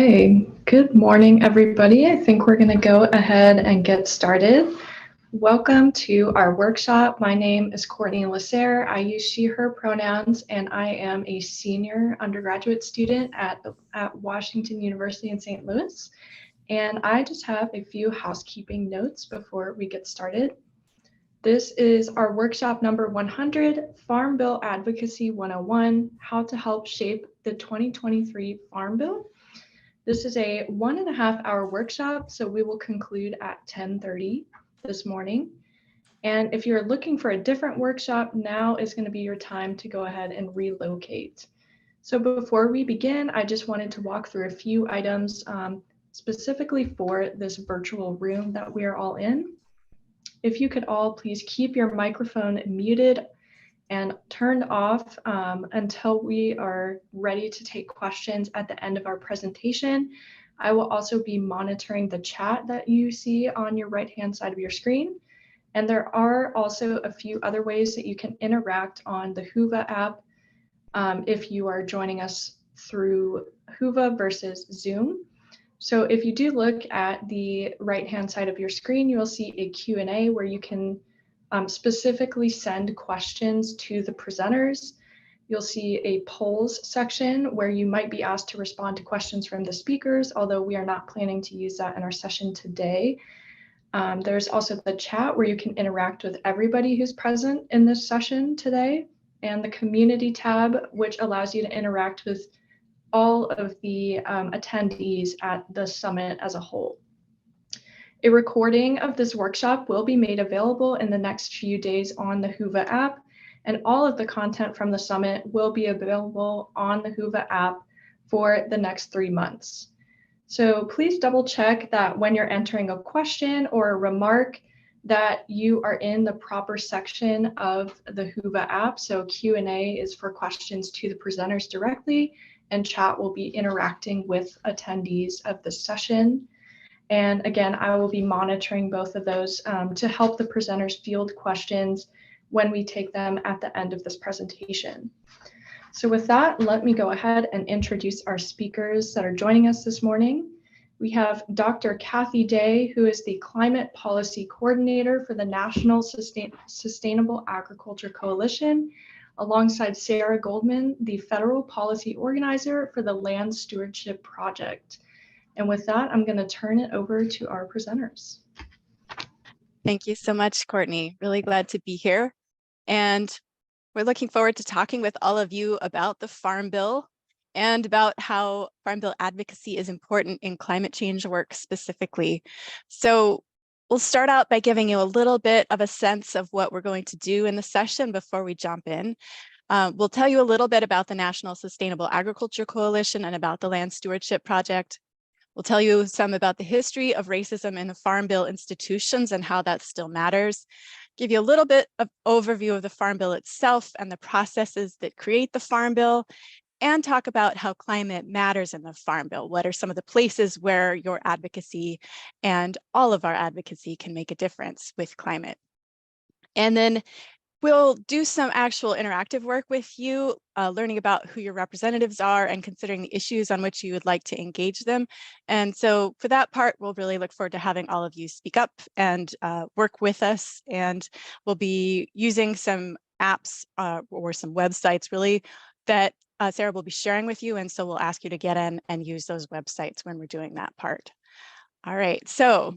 Okay, good morning, everybody. I think we're going to go ahead and get started. Welcome to our workshop. My name is Courtney Lasser. I use she, her pronouns, and I am a senior undergraduate student at Washington University in St. Louis. And I just have a few housekeeping notes before we get started. This is our workshop number 100, Farm Bill Advocacy 101, How to Help Shape the 2023 Farm Bill. This is a 1.5 hour workshop, so we will conclude at 10:30 this morning. And if you're looking for a different workshop, now is going to be your time to go ahead and relocate. So before we begin, I just wanted to walk through a few items specifically for this virtual room that we are all in. If you could all please keep your microphone muted and turned off until we are ready to take questions at the end of our presentation. I will also be monitoring the chat that you see on your right-hand side of your screen. And there are also a few other ways that you can interact on the Whova app if you are joining us through Whova versus Zoom. So if you do look at the right-hand side of your screen, you will see a Q&A where you can specifically send questions to the presenters. You'll see a polls section where you might be asked to respond to questions from the speakers, although we are not planning to use that in our session today. There's also the chat where you can interact with everybody who's present in this session today, and the community tab, which allows you to interact with all of the attendees at the summit as a whole. A recording of this workshop will be made available in the next few days on the Whova app, and all of the content from the summit will be available on the Whova app for the next 3 months. So please double check that when you're entering a question or a remark that you are in the proper section of the Whova app. So Q&A is for questions to the presenters directly, and chat will be interacting with attendees of this session. And again, I will be monitoring both of those to help the presenters field questions when we take them at the end of this presentation. So with that, let me go ahead and introduce our speakers that are joining us this morning. We have Dr. Kathy Day, who is the Climate Policy Coordinator for the National Sustainable Agriculture Coalition, alongside Sarah Goldman, the Federal Policy Organizer for the Land Stewardship Project. And with that, I'm going to turn it over to our presenters. Thank you so much, Courtney. Really glad to be here. And we're looking forward to talking with all of you about the Farm Bill and about how Farm Bill advocacy is important in climate change work specifically. So we'll start out by giving you a little bit of a sense of what we're going to do in the session before we jump in. We'll tell you a little bit about the National Sustainable Agriculture Coalition and about the Land Stewardship Project. We'll tell you some about the history of racism in the Farm Bill institutions and how that still matters. Give you a little bit of overview of the Farm Bill itself and the processes that create the Farm Bill, and talk about how climate matters in the Farm Bill. What are some of the places where your advocacy and all of our advocacy can make a difference with climate? And then we'll do some actual interactive work with you, learning about who your representatives are and considering the issues on which you would like to engage them. And so for that part, we'll really look forward to having all of you speak up and work with us. And we'll be using some apps or some websites really that Sarah will be sharing with you. And so we'll ask you to get in and use those websites when we're doing that part. All right, so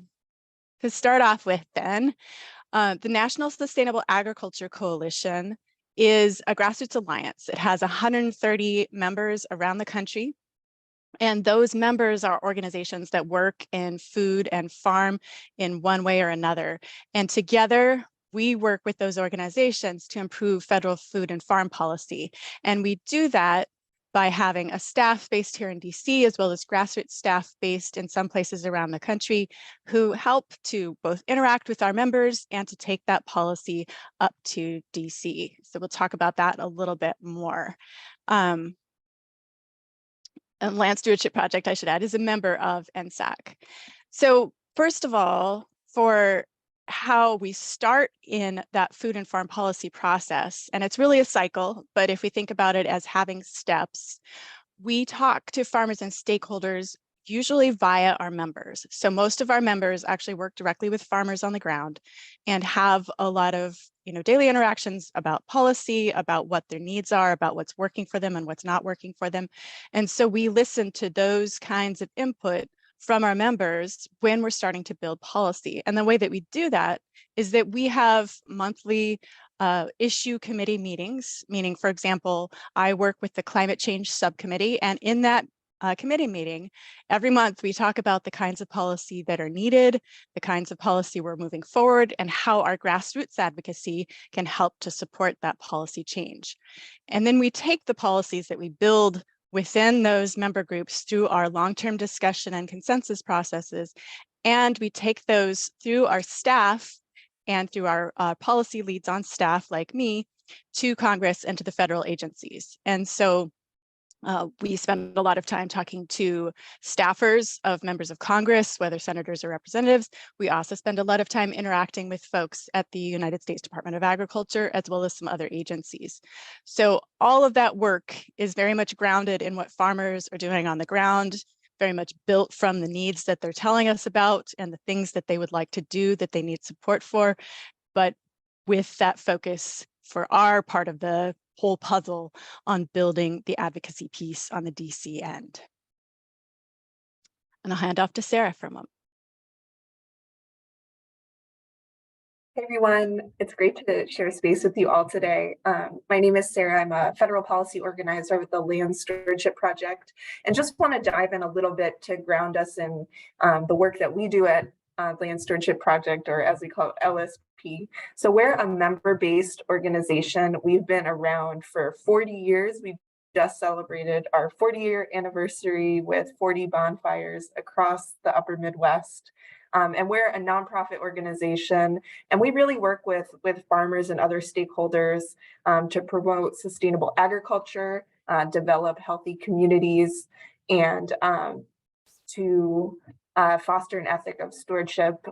to start off with then, the National Sustainable Agriculture Coalition is a grassroots alliance. It has 130 members around the country. And those members are organizations that work in food and farm in one way or another. And together, we work with those organizations to improve federal food and farm policy. And we do that by having a staff based here in DC, as well as grassroots staff based in some places around the country, who help to both interact with our members and to take that policy up to DC. So we'll talk about that a little bit more. And Land Stewardship Project, I should add, is a member of NSAC. So first of all, for how we start in that food and farm policy process, and it's really a cycle, but if we think about it as having steps, we talk to farmers and stakeholders usually via our members. So most of our members actually work directly with farmers on the ground and have a lot of daily interactions about policy, about what their needs are, about what's working for them and what's not working for them. And so we listen to those kinds of input from our members when we're starting to build policy. And the way that we do that is that we have monthly issue committee meetings, meaning, for example, I work with the climate change subcommittee, and in that committee meeting, every month we talk about the kinds of policy that are needed, the kinds of policy we're moving forward, and how our grassroots advocacy can help to support that policy change. And then we take the policies that we build within those member groups through our long-term discussion and consensus processes, and we take those through our staff and through our policy leads on staff like me to Congress and to the federal agencies. And so we spend a lot of time talking to staffers of members of Congress, whether senators or representatives. We also spend a lot of time interacting with folks at the United States Department of Agriculture, as well as some other agencies. So all of that work is very much grounded in what farmers are doing on the ground, very much built from the needs that they're telling us about and the things that they would like to do that they need support for, but with that focus for our part of the whole puzzle on building the advocacy piece on the DC end. And I'll hand off to Sarah for a moment. Hey everyone, it's great to share space with you all today. My name is Sarah. I'm a federal policy organizer with the Land Stewardship Project, and just want to dive in a little bit to ground us in the work that we do at Land Stewardship Project, or as we call it, LSP. So we're a member-based organization. We've been around for 40 years. We've just celebrated our 40-year anniversary with 40 bonfires across the upper Midwest. And we're a nonprofit organization, and we really work with farmers and other stakeholders to promote sustainable agriculture, develop healthy communities, and to foster an ethic of stewardship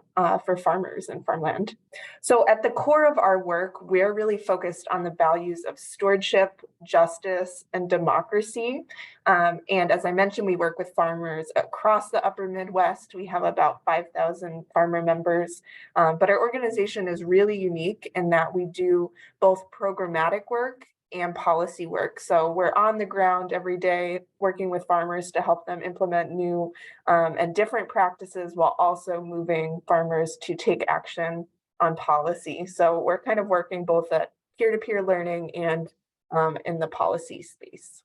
for farmers and farmland. So at the core of our work, we're really focused on the values of stewardship, justice, and democracy. And as I mentioned, we work with farmers across the upper Midwest. We have about 5,000 farmer members, but our organization is really unique in that we do both programmatic work and policy work. So we're on the ground every day working with farmers to help them implement new and different practices, while also moving farmers to take action on policy. So we're kind of working both at peer-to-peer learning and in the policy space.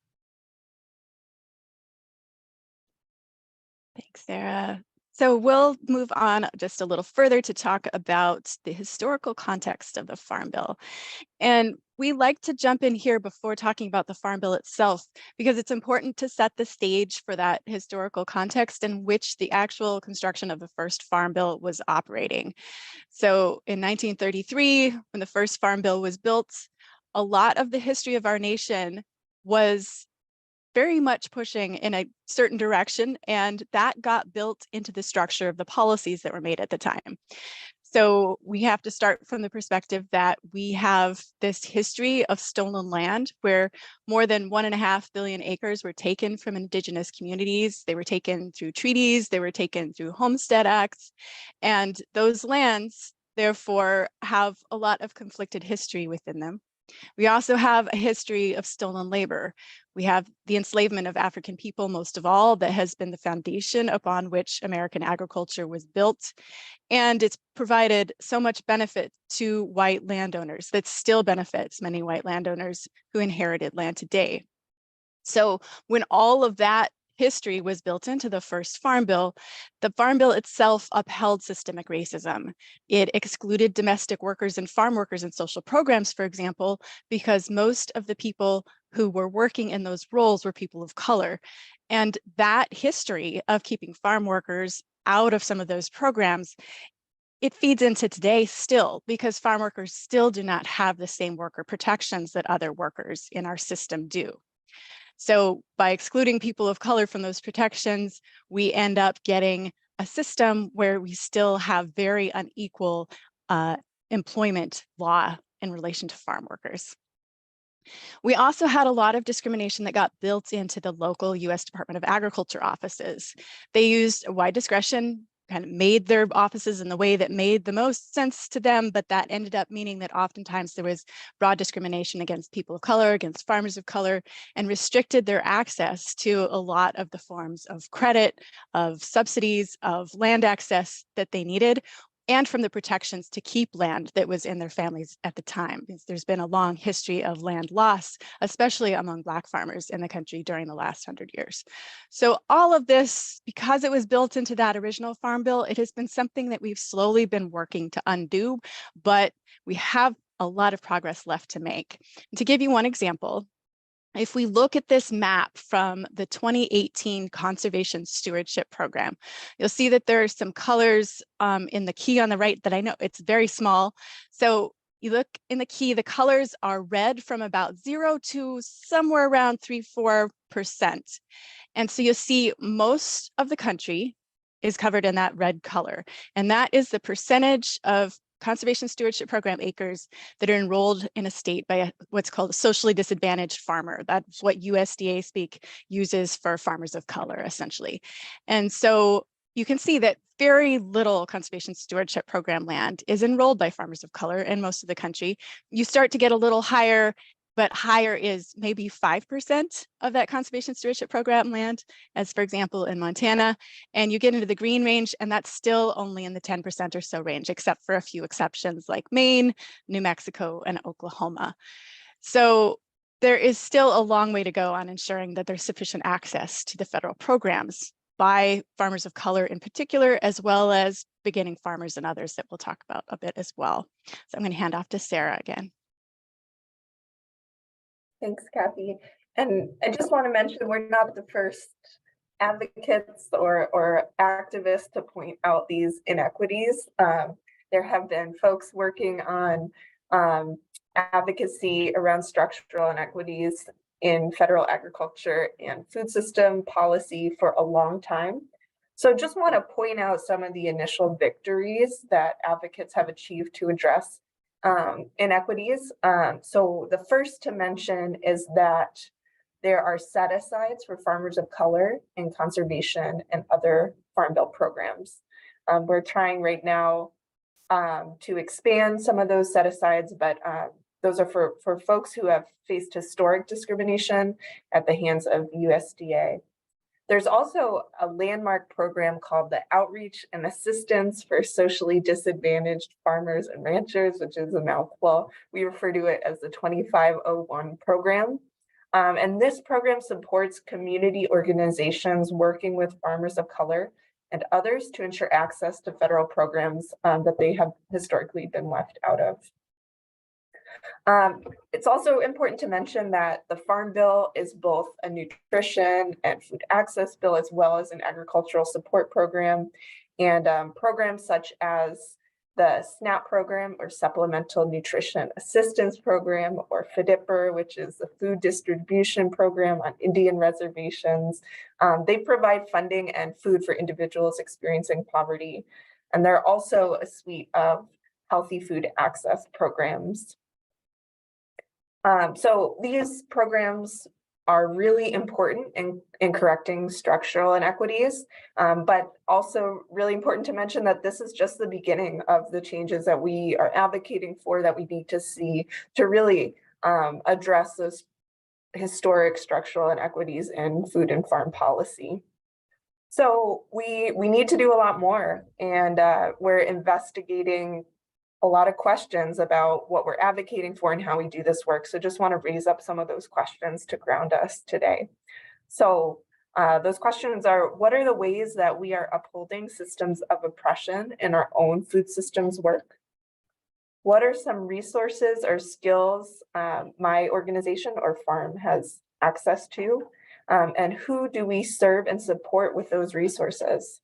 Thanks, Sarah. So we'll move on just a little further to talk about the historical context of the Farm Bill. And we like to jump in here before talking about the Farm Bill itself, because it's important to set the stage for that historical context in which the actual construction of the first Farm Bill was operating. So in 1933, when the first Farm Bill was built, a lot of the history of our nation was very much pushing in a certain direction, and that got built into the structure of the policies that were made at the time. So we have to start from the perspective that we have this history of stolen land where more than 1.5 billion acres were taken from indigenous communities. They were taken through treaties, they were taken through homestead acts, and those lands therefore have a lot of conflicted history within them. We also have a history of stolen labor. We have the enslavement of African people, most of all, that has been the foundation upon which American agriculture was built. And it's provided so much benefit to white landowners that still benefits many white landowners who inherited land today. So when all of that history was built into the first Farm Bill, the Farm Bill itself upheld systemic racism. It excluded domestic workers and farm workers in social programs, for example, because most of the people who were working in those roles were people of color. And that history of keeping farm workers out of some of those programs, it feeds into today still, because farm workers still do not have the same worker protections that other workers in our system do. So by excluding people of color from those protections, we end up getting a system where we still have very unequal employment law in relation to farm workers. We also had a lot of discrimination that got built into the local US Department of Agriculture offices. They used wide discretion, kind of made their offices in the way that made the most sense to them, but that ended up meaning that oftentimes there was broad discrimination against people of color, against farmers of color, and restricted their access to a lot of the forms of credit, of subsidies, of land access that they needed, and from the protections to keep land that was in their families at the time. There's been a long history of land loss, especially among Black farmers in the country during the last 100 years. So all of this, because it was built into that original Farm Bill, it has been something that we've slowly been working to undo, but we have a lot of progress left to make. And to give you one example, if we look at this map from the 2018 Conservation Stewardship Program, you'll see that there are some colors in the key on the right that I know it's very small. So you look in the key, the colors are red from about 0 to somewhere around 3–4%. And so you'll see most of the country is covered in that red color. And that is the percentage of Conservation Stewardship Program acres that are enrolled in a state by what's called a socially disadvantaged farmer. That's what USDA speak uses for farmers of color, essentially. And so you can see that very little Conservation Stewardship Program land is enrolled by farmers of color in most of the country. You start to get a little higher, but higher is maybe 5% of that Conservation Stewardship Program land, as for example in Montana, and you get into the green range, and that's still only in the 10% or so range, except for a few exceptions like Maine, New Mexico, and Oklahoma. So there is still a long way to go on ensuring that there's sufficient access to the federal programs by farmers of color in particular, as well as beginning farmers and others that we'll talk about a bit as well. So I'm going to hand off to Sarah again. Thanks, Kathy. And I just want to mention we're not the first advocates or activists to point out these inequities. There have been folks working on advocacy around structural inequities in federal agriculture and food system policy for a long time. So just want to point out some of the initial victories that advocates have achieved to address inequities. So the first to mention is that there are set-asides for farmers of color in conservation and other Farm Bill programs. We're trying right now to expand some of those set-asides, but those are for folks who have faced historic discrimination at the hands of USDA. There's also a landmark program called the Outreach and Assistance for Socially Disadvantaged Farmers and Ranchers, which is a mouthful. We refer to it as the 2501 program. And this program supports community organizations working with farmers of color and others to ensure access to federal programs that they have historically been left out of. It's also important to mention that the Farm Bill is both a nutrition and food access bill, as well as an agricultural support program, and programs such as the SNAP program, or Supplemental Nutrition Assistance Program, or FDIPR, which is the Food Distribution Program on Indian reservations. They provide funding and food for individuals experiencing poverty. And there are also a suite of healthy food access programs. So these programs are really important in correcting structural inequities, but also really important to mention that this is just the beginning of the changes that we are advocating for, that we need to see to really address those historic structural inequities in food and farm policy. So we need to do a lot more, and we're investigating a lot of questions about what we're advocating for and how we do this work. So just want to raise up some of those questions to ground us today. So those questions are, what are the ways that we are upholding systems of oppression in our own food systems work? What are some resources or skills my organization or farm has access to? And who do we serve and support with those resources?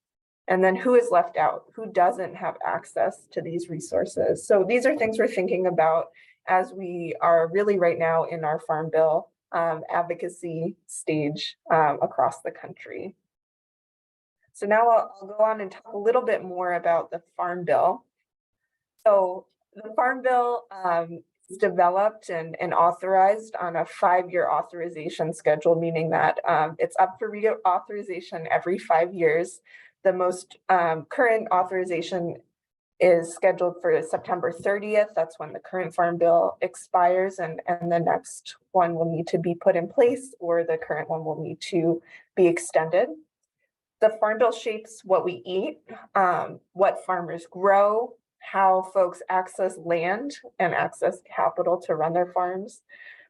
And then who is left out? Who doesn't have access to these resources? So these are things we're thinking about as we are really right now in our Farm Bill advocacy stage across the country. So now I'll go on and talk a little bit more about the Farm Bill. So the Farm Bill It's developed and authorized on a 5-year authorization schedule, meaning that it's up for reauthorization every 5 years. The most current authorization is scheduled for September 30th. That's when the current Farm Bill expires, and the next one will need to be put in place, or the current one will need to be extended. The Farm Bill shapes what we eat, what farmers grow, how folks access land and access capital to run their farms,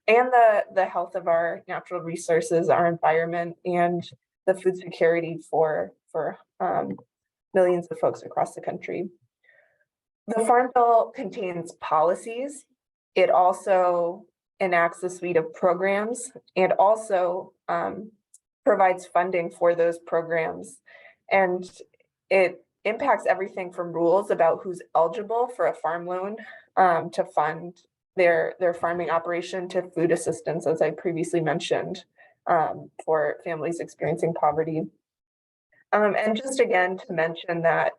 and the health of our natural resources, our environment, and the food security for millions of folks across the country. The Farm Bill contains policies. It also enacts a suite of programs and also provides funding for those programs. And it impacts everything from rules about who's eligible for a farm loan to fund their farming operation, to food assistance, as I previously mentioned, for families experiencing poverty. And just again to mention that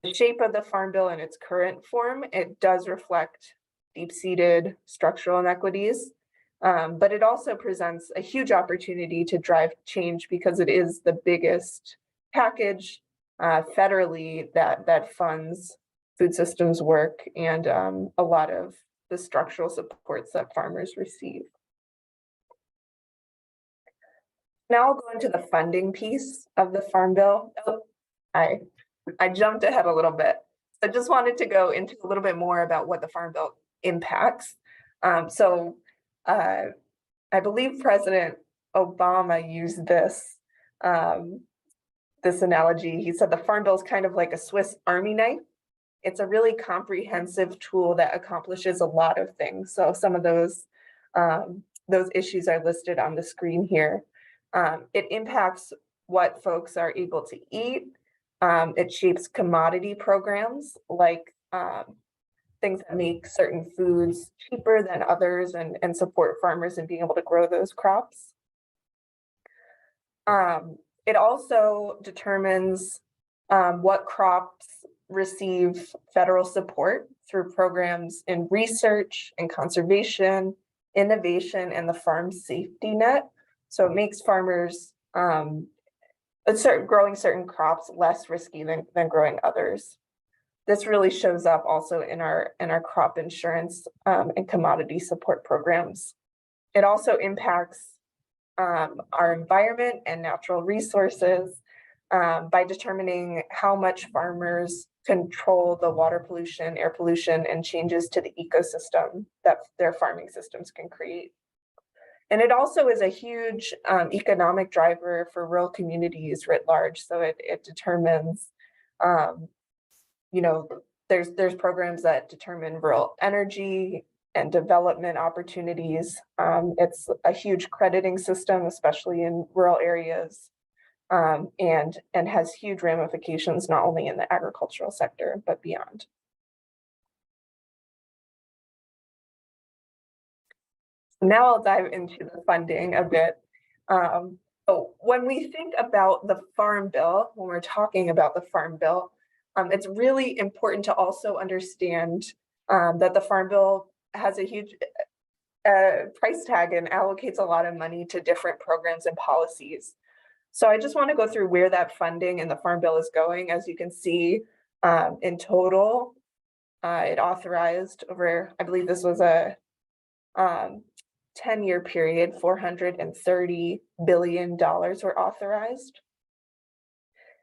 the shape of the Farm Bill in its current form, it does reflect deep-seated structural inequities, but it also presents a huge opportunity to drive change because it is the biggest package federally that funds food systems work and a lot of the structural supports that farmers receive. Now I'll go into the funding piece of the Farm Bill. Oh, I jumped ahead a little bit. I just wanted to go into a little bit more about what the Farm Bill impacts. I believe President Obama used this analogy. He said the Farm Bill is kind of like a Swiss Army knife. It's a really comprehensive tool that accomplishes a lot of things. So some of those issues are listed on the screen here. It impacts what folks are able to eat. It shapes commodity programs like things that make certain foods cheaper than others and support farmers in being able to grow those crops. It also determines what crops receive federal support through programs in research and conservation, innovation, and the farm safety net. So it makes farmers growing certain crops less risky than growing others. This really shows up also in our crop insurance and commodity support programs. It also impacts our environment and natural resources by determining how much farmers control the water pollution, air pollution, and changes to the ecosystem that their farming systems can create. And it also is a huge economic driver for rural communities writ large. So it determines, there's programs that determine rural energy and development opportunities. It's a huge crediting system, especially in rural areas, and has huge ramifications not only in the agricultural sector, but beyond. Now I'll dive into the funding a bit. So when we think about the Farm Bill, when we're talking about the Farm Bill, it's really important to also understand that the Farm Bill has a huge price tag and allocates a lot of money to different programs and policies. So I just want to go through where that funding in the Farm Bill is going. As you can see, in total, it authorized over, I believe this was a 10-year period, $430 billion were authorized.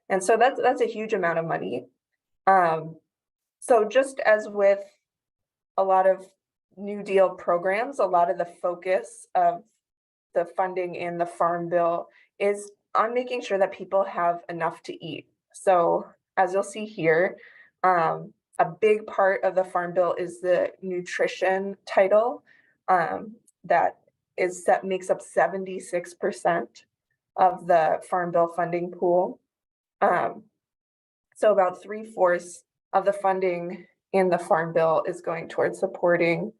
And so that's a huge amount of money. So just as with a lot of New Deal programs, a lot of the focus of the funding in the Farm Bill is on making sure that people have enough to eat. So as you'll see here, a big part of the Farm Bill is the nutrition title. That makes up 76% of the Farm Bill funding pool. So about 3/4 of the funding in the Farm Bill is going towards supporting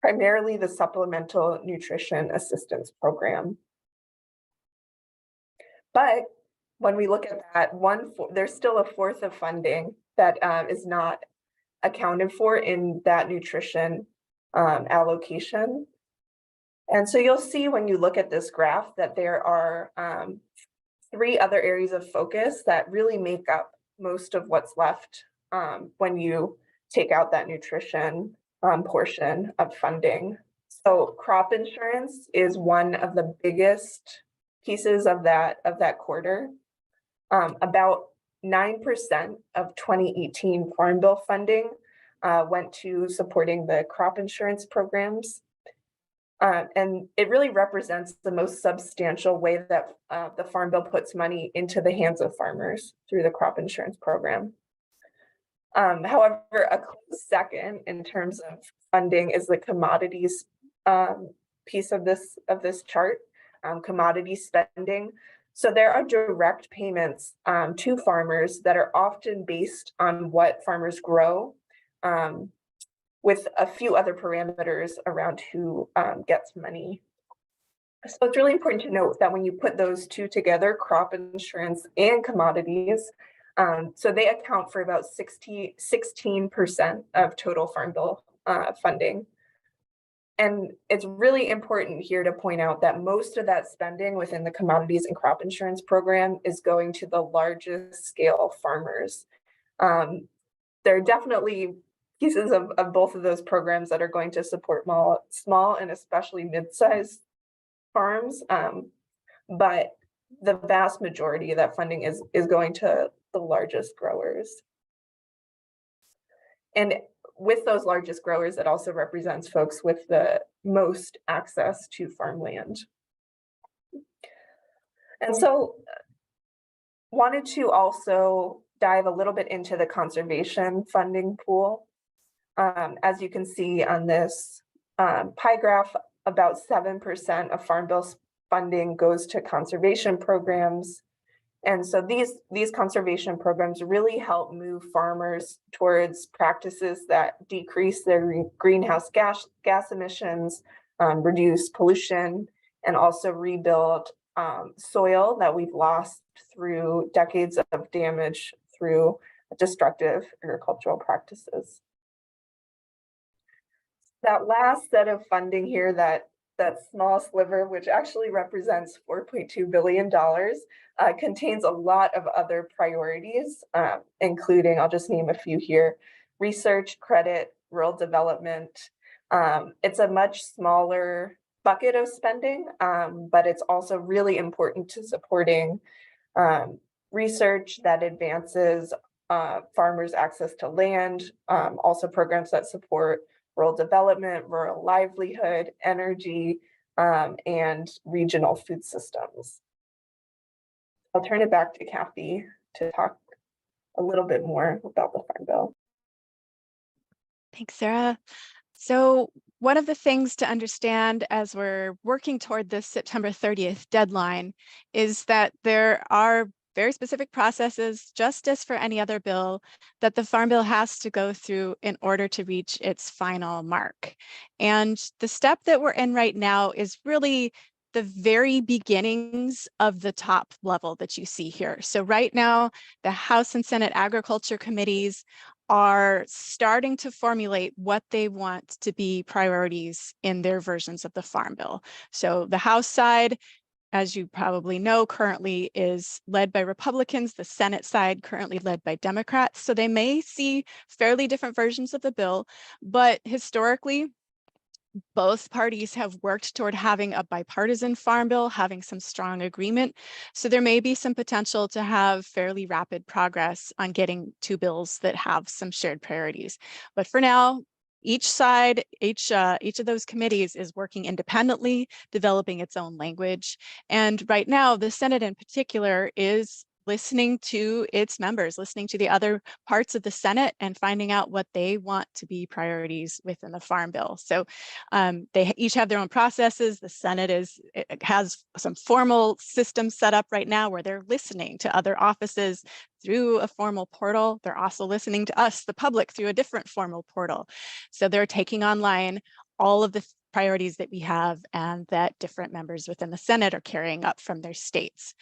primarily the Supplemental Nutrition Assistance Program. But when we look at that, there's still 1/4 of funding that is not accounted for in that nutrition allocation. And so you'll see when you look at this graph that there are 3 other areas of focus that really make up most of what's left when you take out that nutrition portion of funding. So crop insurance is one of the biggest pieces of that quarter. About 9% of 2018 Farm Bill funding went to supporting the crop insurance programs. And it really represents the most substantial way that the Farm Bill puts money into the hands of farmers through the crop insurance program. However, a close second in terms of funding is the commodities piece of this chart, commodity spending. So there are direct payments to farmers that are often based on what farmers grow, with a few other parameters around who gets money. So it's really important to note that when you put those two together, crop insurance and commodities, so they account for about 16% of total Farm Bill funding. And it's really important here to point out that most of that spending within the commodities and crop insurance program is going to the largest scale farmers. There are definitely pieces of both of those programs that are going to support small and especially mid-sized farms, but the vast majority of that funding is going to the largest growers. And with those largest growers, it also represents folks with the most access to farmland. And so wanted to also dive a little bit into the conservation funding pool. As you can see on this pie graph, about 7% of Farm Bill funding goes to conservation programs. And so these conservation programs really help move farmers towards practices that decrease their greenhouse gas emissions, reduce pollution, and also rebuild soil that we've lost through decades of damage through destructive agricultural practices. That last set of funding here, that small sliver, which actually represents $4.2 billion, contains a lot of other priorities, including, I'll just name a few here: research, credit, rural development. It's a much smaller bucket of spending, but it's also really important to supporting research that advances farmers' access to land, also programs that support rural development, rural livelihood, energy, and regional food systems. I'll turn it back to Kathy to talk a little bit more about the Farm Bill. Thanks, Sarah. So one of the things to understand as we're working toward this September 30th deadline is that there are very specific processes, just as for any other bill, that the Farm Bill has to go through in order to reach its final mark. And the step that we're in right now is really the very beginnings of the top level that you see here. So right now, the House and Senate Agriculture Committees are starting to formulate what they want to be priorities in their versions of the Farm Bill. So the House side, as you probably know, currently is led by Republicans, the Senate side currently led by Democrats. So they may see fairly different versions of the bill, but historically, both parties have worked toward having a bipartisan Farm Bill, having some strong agreement. So there may be some potential to have fairly rapid progress on getting two bills that have some shared priorities. But for now, each side, each of those committees is working independently, developing its own language. And right now, the Senate in particular is listening to its members, listening to the other parts of the Senate and finding out what they want to be priorities within the Farm Bill. So they each have their own processes. The Senate has some formal systems set up right now where they're listening to other offices through a formal portal. They're also listening to us, the public, through a different formal portal. So they're taking online all of the priorities that we have and that different members within the Senate are carrying up from their states.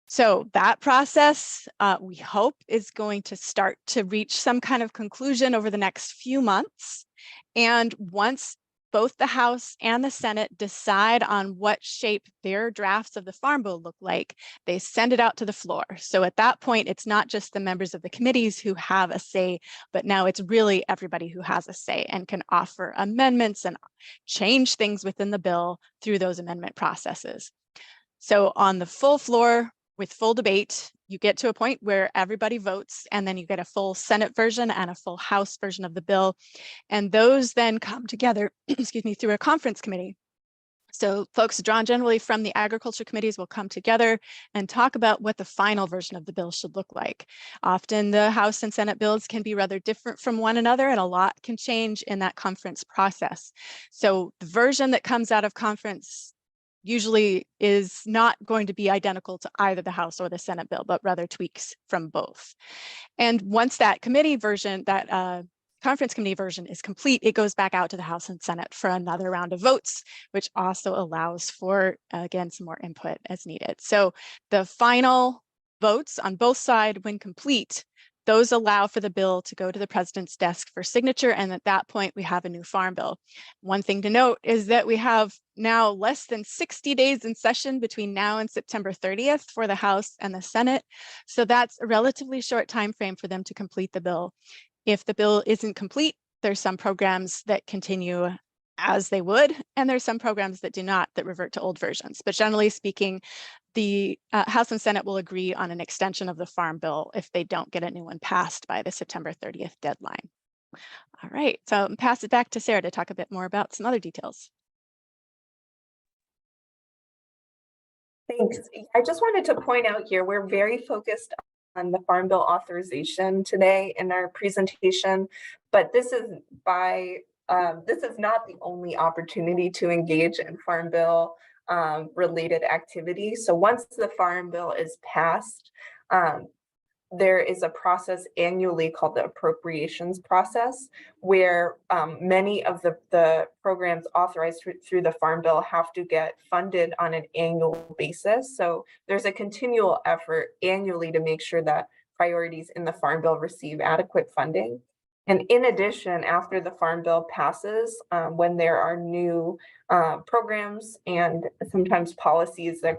So that process, we hope, is going to start to reach some kind of conclusion over the next few months. And once both the House and the Senate decide on what shape their drafts of the Farm Bill look like, they send it out to the floor. So at that point, it's not just the members of the committees who have a say, but now it's really everybody who has a say and can offer amendments and change things within the bill through those amendment processes. So on the full floor with full debate, you get to a point where everybody votes, and then you get a full Senate version and a full House version of the bill. And those then come together, excuse me, through a conference committee. So folks drawn generally from the agriculture committees will come together and talk about what the final version of the bill should look like. Often the House and Senate bills can be rather different from one another, and a lot can change in that conference process. So the version that comes out of conference usually is not going to be identical to either the House or the Senate bill, but rather tweaks from both. And once that committee version, that conference committee version is complete, it goes back out to the House and Senate for another round of votes, which also allows for, again, some more input as needed. So the final votes on both sides, when complete, those allow for the bill to go to the president's desk for signature. And at that point, we have a new farm bill. One thing to note is that we have now less than 60 days in session between now and September 30th for the House and the Senate. So that's a relatively short time frame for them to complete the bill. If the bill isn't complete, there's some programs that continue as they would, and there's some programs that do not, that revert to old versions. But generally speaking, the House and Senate will agree on an extension of the Farm Bill if they don't get a new one passed by the September 30th deadline. All right, so I'll pass it back to Sarah to talk a bit more about some other details. Thanks. I just wanted to point out here, we're very focused on the Farm Bill authorization today in our presentation, but this is not the only opportunity to engage in Farm Bill related activities. So once the Farm Bill is passed, there is a process annually called the appropriations process, where many of the programs authorized through the Farm Bill have to get funded on an annual basis. So there's a continual effort annually to make sure that priorities in the Farm Bill receive adequate funding. And in addition, after the Farm Bill passes, when there are new programs and sometimes policies that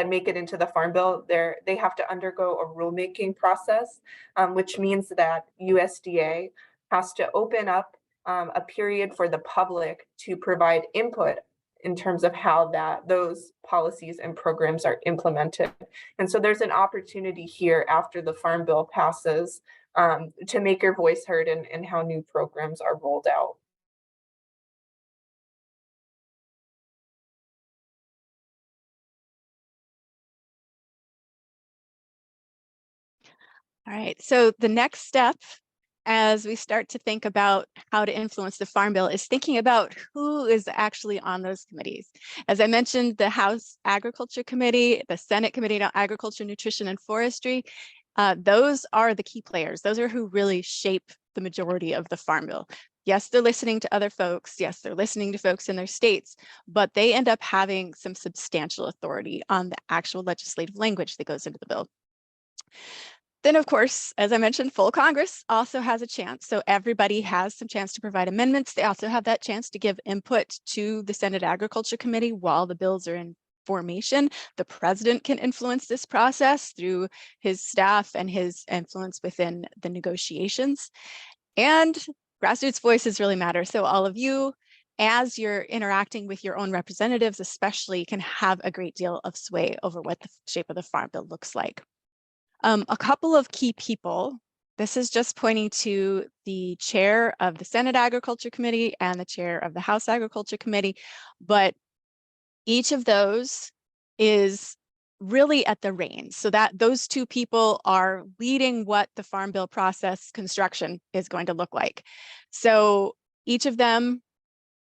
make it into the Farm Bill, they have to undergo a rulemaking process, which means that USDA has to open up a period for the public to provide input in terms of how those policies and programs are implemented. And so there's an opportunity here after the Farm Bill passes to make your voice heard in how new programs are rolled out. All right, so the next step as we start to think about how to influence the Farm Bill is thinking about who is actually on those committees. As I mentioned, the House Agriculture Committee, the Senate Committee on Agriculture, Nutrition, and Forestry, those are the key players. Those are who really shape the majority of the Farm Bill. Yes, they're listening to other folks. Yes, they're listening to folks in their states, but they end up having some substantial authority on the actual legislative language that goes into the bill. Then, of course, as I mentioned, full Congress also has a chance. So everybody has some chance to provide amendments. They also have that chance to give input to the Senate Agriculture Committee while the bills are in formation. The president can influence this process through his staff and his influence within the negotiations. And grassroots voices really matter. So all of you, as you're interacting with your own representatives, especially, can have a great deal of sway over what the shape of the Farm Bill looks like. A couple of key people. This is just pointing to the chair of the Senate Agriculture Committee and the chair of the House Agriculture Committee, but each of those is really at the reins, so that those two people are leading what the Farm Bill process construction is going to look like. So each of them,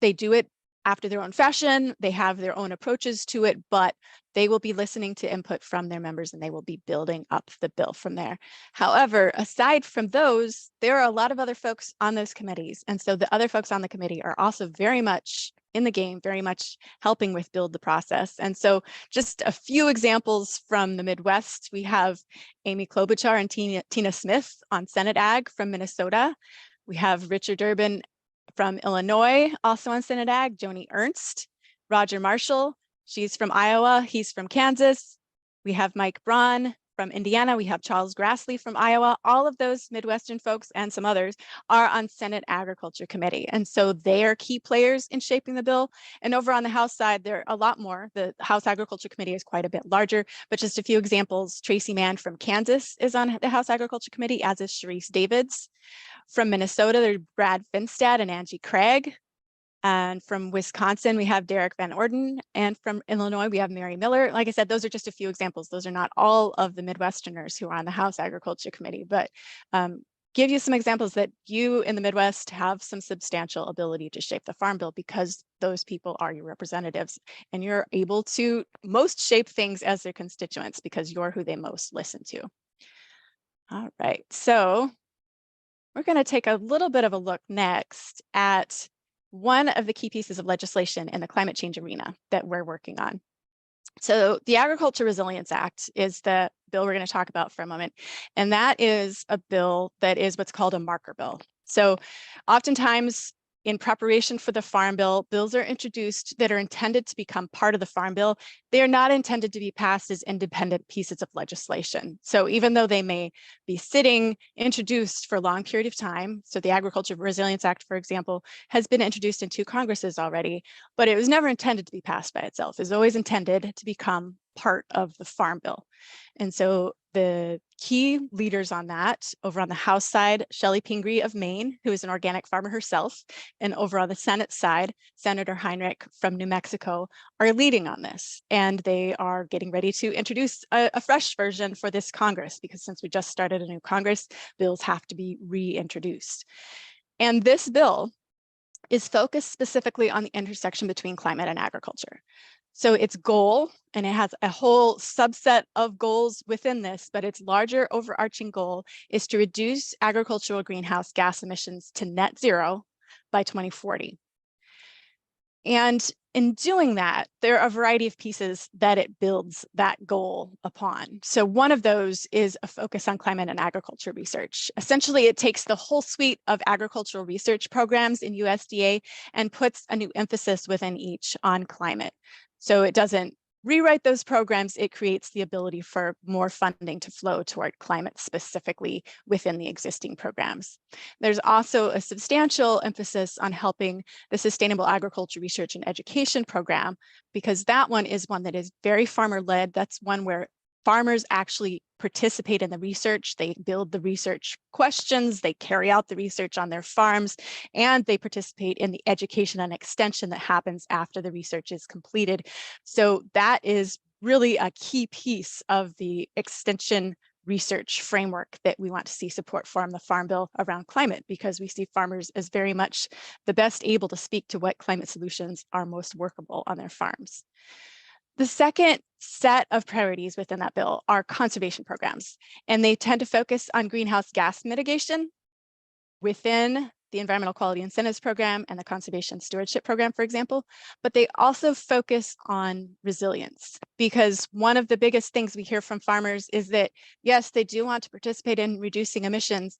they do it after their own fashion, they have their own approaches to it, but they will be listening to input from their members and they will be building up the bill from there. However, aside from those, there are a lot of other folks on those committees. And so the other folks on the committee are also very much in the game, very much helping with build the process. And so just a few examples from the Midwest, we have Amy Klobuchar and Tina Smith on Senate Ag from Minnesota. We have Richard Durbin from Illinois, also on Senate Ag, Joni Ernst, Roger Marshall, she's from Iowa, he's from Kansas. We have Mike Braun from Indiana, we have Charles Grassley from Iowa. All of those Midwestern folks and some others are on Senate Agriculture Committee. And so they are key players in shaping the bill. And over on the House side, there are a lot more. The House Agriculture Committee is quite a bit larger, but just a few examples. Tracy Mann from Kansas is on the House Agriculture Committee, as is Sharice Davids. From Minnesota, there's Brad Finstad and Angie Craig. And from Wisconsin, we have Derek Van Orden. And from Illinois, we have Mary Miller. Like I said, those are just a few examples. Those are not all of the Midwesterners who are on the House Agriculture Committee, but give you some examples that you in the Midwest have some substantial ability to shape the Farm Bill, because those people are your representatives and you're able to most shape things as their constituents because you're who they most listen to. All right, so we're going to take a little bit of a look next at one of the key pieces of legislation in the climate change arena that we're working on. So the Agriculture Resilience Act is the bill we're going to talk about for a moment. And that is a bill that is what's called a marker bill. So oftentimes in preparation for the Farm Bill, bills are introduced that are intended to become part of the Farm Bill. They are not intended to be passed as independent pieces of legislation. So even though they may be sitting introduced for a long period of time, so the Agriculture Resilience Act, for example, has been introduced in 2 Congresses already, but it was never intended to be passed by itself. It was always intended to become part of the Farm Bill. And so the key leaders on that, over on the House side, Shelley Pingree of Maine, who is an organic farmer herself, and over on the Senate side, Senator Heinrich from New Mexico, are leading on this. And they are getting ready to introduce a fresh version for this Congress, because since we just started a new Congress, bills have to be reintroduced. And this bill is focused specifically on the intersection between climate and agriculture. So its goal, and it has a whole subset of goals within this, but its larger overarching goal is to reduce agricultural greenhouse gas emissions to net zero by 2040. And in doing that, there are a variety of pieces that it builds that goal upon. So one of those is a focus on climate and agriculture research. Essentially, it takes the whole suite of agricultural research programs in USDA and puts a new emphasis within each on climate. So it doesn't rewrite those programs, it creates the ability for more funding to flow toward climate specifically within the existing programs. There's also a substantial emphasis on helping the Sustainable Agriculture Research and Education Program, because that one is one that is very farmer-led. That's one where farmers actually participate in the research, they build the research questions, they carry out the research on their farms, and they participate in the education and extension that happens after the research is completed. So that is really a key piece of the extension research framework that we want to see support for in the Farm Bill around climate, because we see farmers as very much the best able to speak to what climate solutions are most workable on their farms. The second set of priorities within that bill are conservation programs, and they tend to focus on greenhouse gas mitigation within the Environmental Quality Incentives Program and the Conservation Stewardship Program, for example, but they also focus on resilience, because one of the biggest things we hear from farmers is that, yes, they do want to participate in reducing emissions,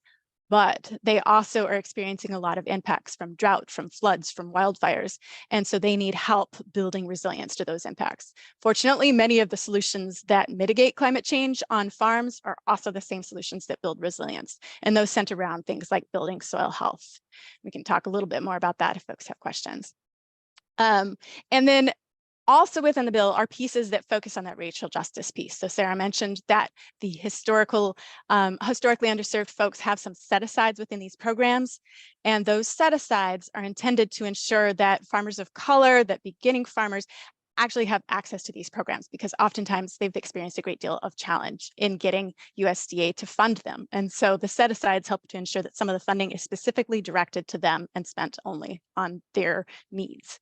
but they also are experiencing a lot of impacts from drought, from floods, from wildfires. And so they need help building resilience to those impacts. Fortunately, many of the solutions that mitigate climate change on farms are also the same solutions that build resilience. And those center around things like building soil health. We can talk a little bit more about that if folks have questions. And then also within the bill are pieces that focus on that racial justice piece. So Sarah mentioned that the historically underserved folks have some set-asides within these programs, and those set-asides are intended to ensure that farmers of color, that beginning farmers, actually have access to these programs, because oftentimes they've experienced a great deal of challenge in getting USDA to fund them. And so the set-asides help to ensure that some of the funding is specifically directed to them and spent only on their needs.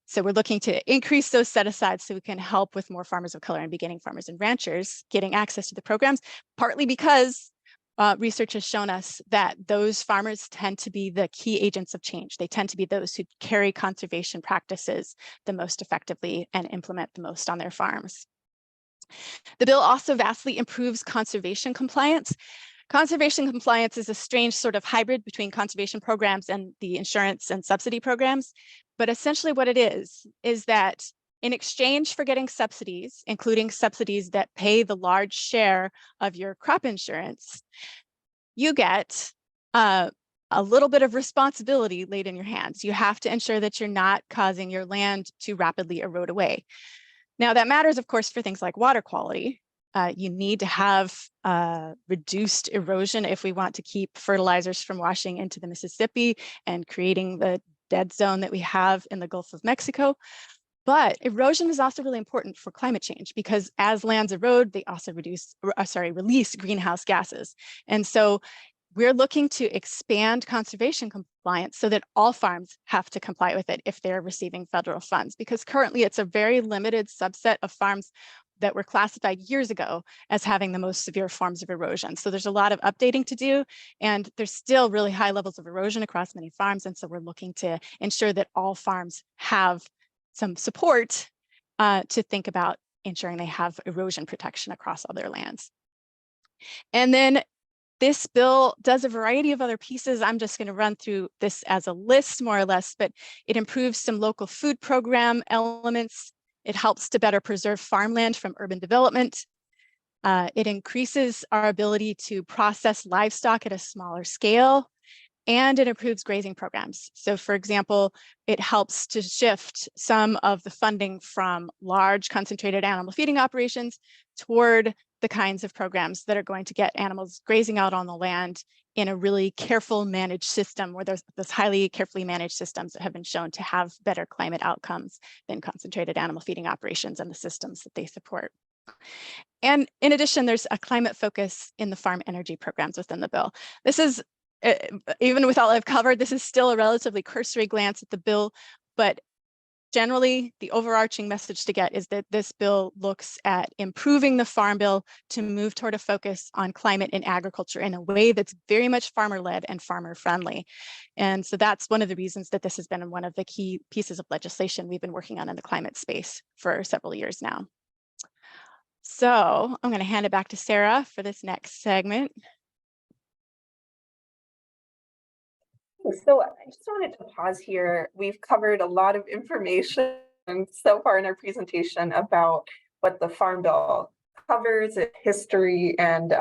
So we're looking to increase those set-asides so we can help with more farmers of color and beginning farmers and ranchers getting access to the programs, partly because research has shown us that those farmers tend to be the key agents of change. They tend to be those who carry conservation practices the most effectively and implement the most on their farms. The bill also vastly improves conservation compliance. Conservation compliance is a strange sort of hybrid between conservation programs and the insurance and subsidy programs. But essentially what it is that in exchange for getting subsidies, including subsidies that pay the large share of your crop insurance, you get a little bit of responsibility laid in your hands. You have to ensure that you're not causing your land to rapidly erode away. Now that matters, of course, for things like water quality. You need to have reduced erosion if we want to keep fertilizers from washing into the Mississippi and creating the dead zone that we have in the Gulf of Mexico. But erosion is also really important for climate change because as lands erode, they also release greenhouse gases. And so we're looking to expand conservation compliance so that all farms have to comply with it if they're receiving federal funds, because currently it's a very limited subset of farms that were classified years ago as having the most severe forms of erosion. So there's a lot of updating to do, and there's still really high levels of erosion across many farms. And so we're looking to ensure that all farms have some support to think about ensuring they have erosion protection across all their lands. And then this bill does a variety of other pieces. I'm just going to run through this as a list more or less, but it improves some local food program elements. It helps to better preserve farmland from urban development. It increases our ability to process livestock at a smaller scale, and it improves grazing programs. So for example, it helps to shift some of the funding from large concentrated animal feeding operations toward the kinds of programs that are going to get animals grazing out on the land in a really careful managed system where there's this highly carefully managed systems that have been shown to have better climate outcomes than concentrated animal feeding operations and the systems that they support. And in addition, there's a climate focus in the farm energy programs within the bill. This is, even with all I've covered, this is still a relatively cursory glance at the bill, but generally, the overarching message to get is that this bill looks at improving the Farm Bill to move toward a focus on climate and agriculture in a way that's very much farmer-led and farmer-friendly. And so that's one of the reasons that this has been one of the key pieces of legislation we've been working on in the climate space for several years now. So I'm going to hand it back to Sarah for this next segment. So I just wanted to pause here. We've covered a lot of information so far in our presentation about what the Farm Bill covers, its history, and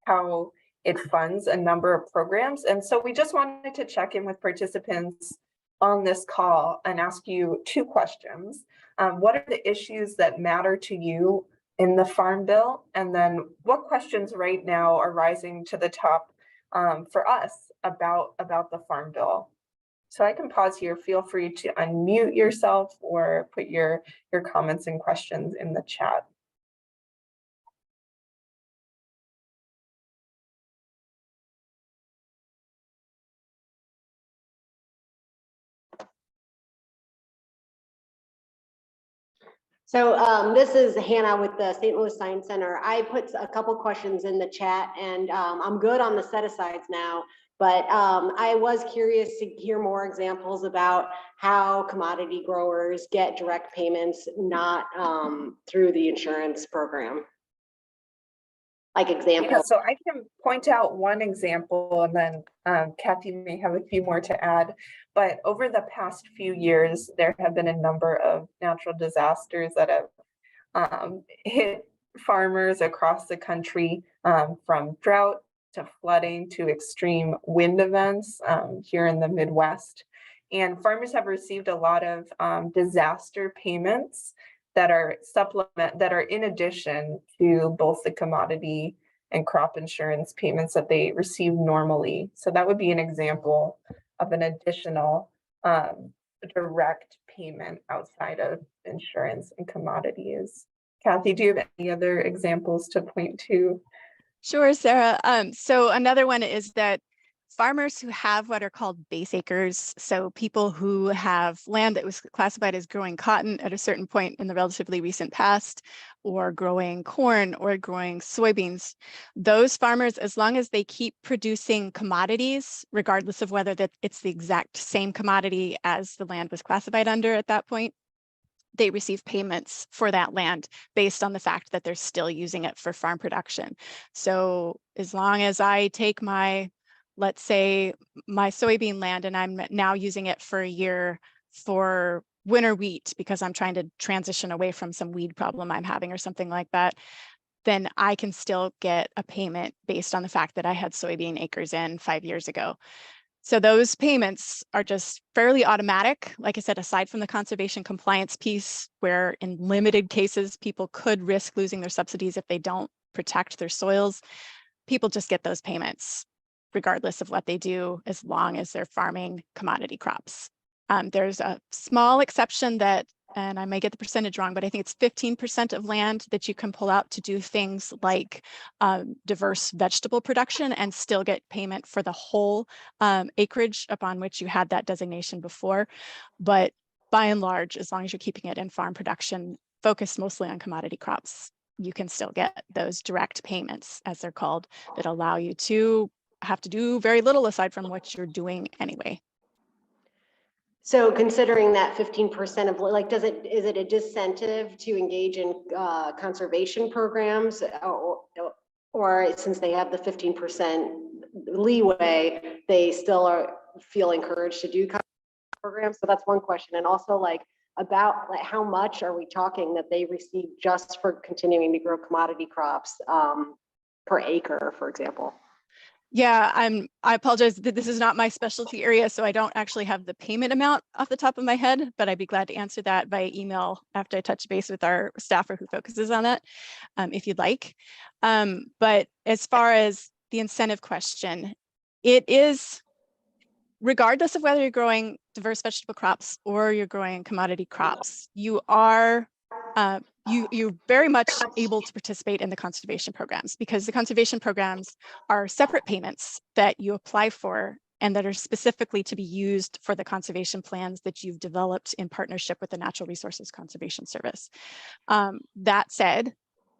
how it funds a number of programs. And so we just wanted to check in with participants on this call and ask you two questions. What are the issues that matter to you in the Farm Bill? And then what questions right now are rising to the top for us about the Farm Bill? So I can pause here. Feel free to unmute yourself or put your comments and questions in the chat. So this is Hannah with the St. Louis Science Center. I put a couple questions in the chat, and I'm good on the set-asides now, but I was curious to hear more examples about how commodity growers get direct payments, not through the insurance program. Like examples. Yeah, so I can point out one example, and then Kathy may have a few more to add. But over the past few years, there have been a number of natural disasters that have hit farmers across the country, from drought to flooding to extreme wind events here in the Midwest. And farmers have received a lot of disaster payments that are in addition to both the commodity and crop insurance payments that they receive normally. So that would be an example of an additional direct payment outside of insurance and commodities. Kathy, do you have any other examples to point to? Sure, Sarah. So another one is that farmers who have what are called base acres, so people who have land that was classified as growing cotton at a certain point in the relatively recent past, or growing corn or growing soybeans, those farmers, as long as they keep producing commodities, regardless of whether that it's the exact same commodity as the land was classified under at that point, they receive payments for that land based on the fact that they're still using it for farm production. So as long as I take my, let's say, my soybean land and I'm now using it for a year for winter wheat because I'm trying to transition away from some weed problem I'm having or something like that, then I can still get a payment based on the fact that I had soybean acres in 5 years ago. So those payments are just fairly automatic. Like I said, aside from the conservation compliance piece, where in limited cases, people could risk losing their subsidies if they don't protect their soils, people just get those payments regardless of what they do, as long as they're farming commodity crops. There's a small exception that, and I may get the percentage wrong, but I think it's 15% of land that you can pull out to do things like diverse vegetable production and still get payment for the whole acreage upon which you had that designation before. But by and large, as long as you're keeping it in farm production, focused mostly on commodity crops, you can still get those direct payments, as they're called, that allow you to have to do very little aside from what you're doing anyway. So considering that 15% of, like, is it a disincentive to engage in conservation programs, or since they have the 15% leeway, they still feel encouraged to do programs? So that's one question. And also, like, about like how much are we talking that they receive just for continuing to grow commodity crops per acre, for example? Yeah, I apologize that this is not my specialty area, so I don't actually have the payment amount off the top of my head, but I'd be glad to answer that by email after I touch base with our staffer who focuses on that, if you'd like. But as far as the incentive question, it is, regardless of whether you're growing diverse vegetable crops or you're growing commodity crops, you are you're very much able to participate in the conservation programs, because the conservation programs are separate payments that you apply for and that are specifically to be used for the conservation plans that you've developed in partnership with the Natural Resources Conservation Service. That said,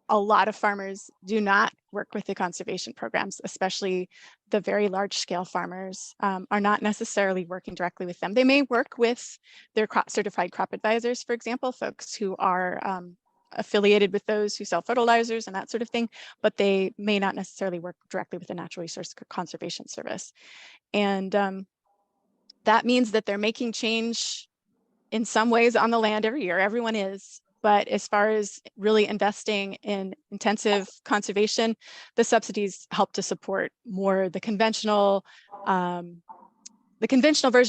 a lot of farmers do not work with the conservation programs, especially the very large scale farmers are not necessarily working directly with them. They may work with their certified crop advisors, for example, folks who are affiliated with those who sell fertilizers and that sort of thing, but they may not necessarily work directly with the Natural Resource Conservation Service. And that means that they're making change in some ways on the land every year. Everyone is. But as far as really investing in intensive conservation, the subsidies help to support more the conventional version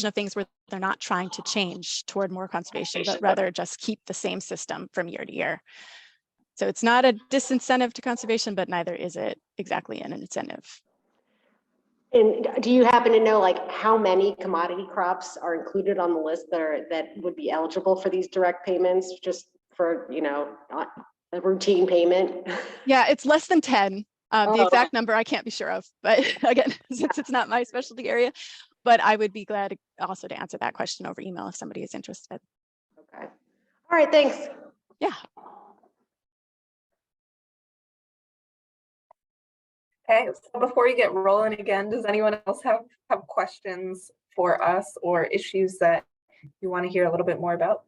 of things, where they're not trying to change toward more conservation, but rather just keep the same system from year to year. So it's not a disincentive to conservation, but neither is it exactly an incentive. And do you happen to know, like, how many commodity crops are included on the list that would be eligible for these direct payments, just for, you know, a routine payment? Yeah, it's less than 10. The exact number I can't be sure of, but again, since it's not my specialty area, but I would be glad also to answer that question over email if somebody is interested. Okay. All right, thanks. Yeah. Okay, so before we get rolling again, does anyone else have questions for us or issues that you want to hear a little bit more about?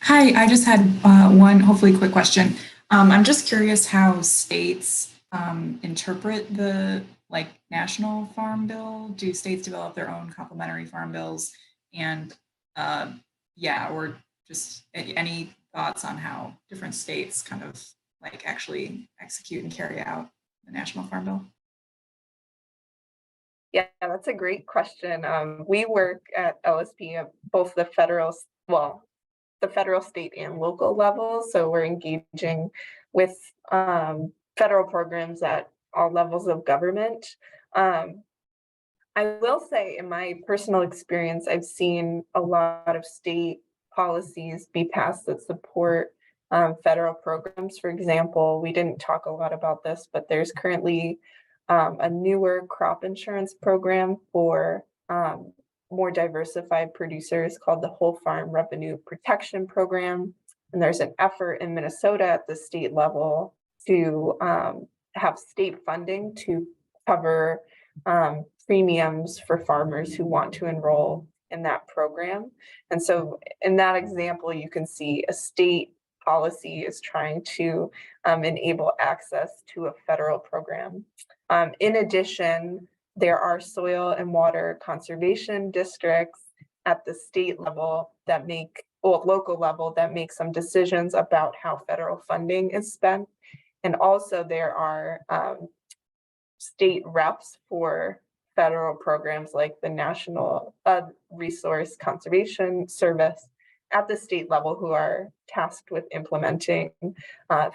Hi, I just had one hopefully quick question. I'm just curious how states interpret the national farm bill. Do states develop their own complementary farm bills? And yeah, or just any thoughts on how different states kind of actually execute and carry out the national farm bill? Yeah, that's a great question. We work at LSP at both the federal, state, and local levels. So we're engaging with federal programs at all levels of government. I will say, in my personal experience, I've seen a lot of state policies be passed that support federal programs. For example, we didn't talk a lot about this, but there's currently a newer crop insurance program for more diversified producers called the Whole Farm Revenue Protection Program. And there's an effort in Minnesota at the state level to have state funding to cover premiums for farmers who want to enroll in that program. And so in that example, you can see a state policy is trying to enable access to a federal program. In addition, there are soil and water conservation districts at the state level that make, or local level, that make some decisions about how federal funding is spent. And also there are state reps for federal programs like the National Resource Conservation Service at the state level who are tasked with implementing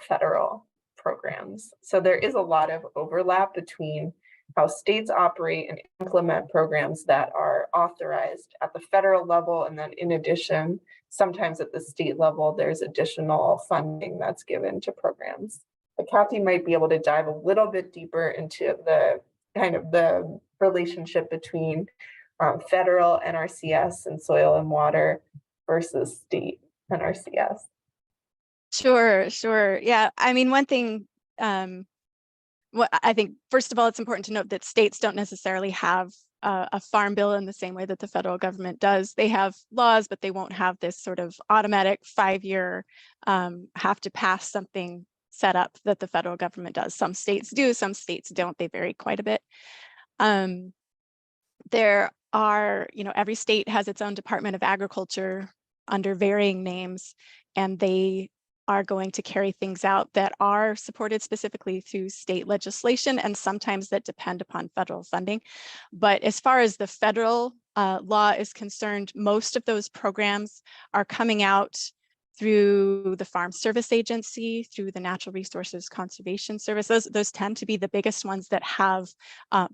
federal programs. So there is a lot of overlap between how states operate and implement programs that are authorized at the federal level. And then in addition, sometimes at the state level, there's additional funding that's given to programs. But Kathy might be able to dive a little bit deeper into the kind of the relationship between federal NRCS and soil and water versus state NRCS. Sure. Yeah, I mean, one thing, what I think, first of all, it's important to note that states don't necessarily have a farm bill in the same way that the federal government does. They have laws, but they won't have this sort of automatic 5-year have to pass something set up that the federal government does. Some states do, some states don't. They vary quite a bit. There are, every state has its own Department of Agriculture under varying names, and they are going to carry things out that are supported specifically through state legislation and sometimes that depend upon federal funding. But as far as the federal law is concerned, most of those programs are coming out through the Farm Service Agency, through the Natural Resources Conservation Service. Those tend to be the biggest ones that have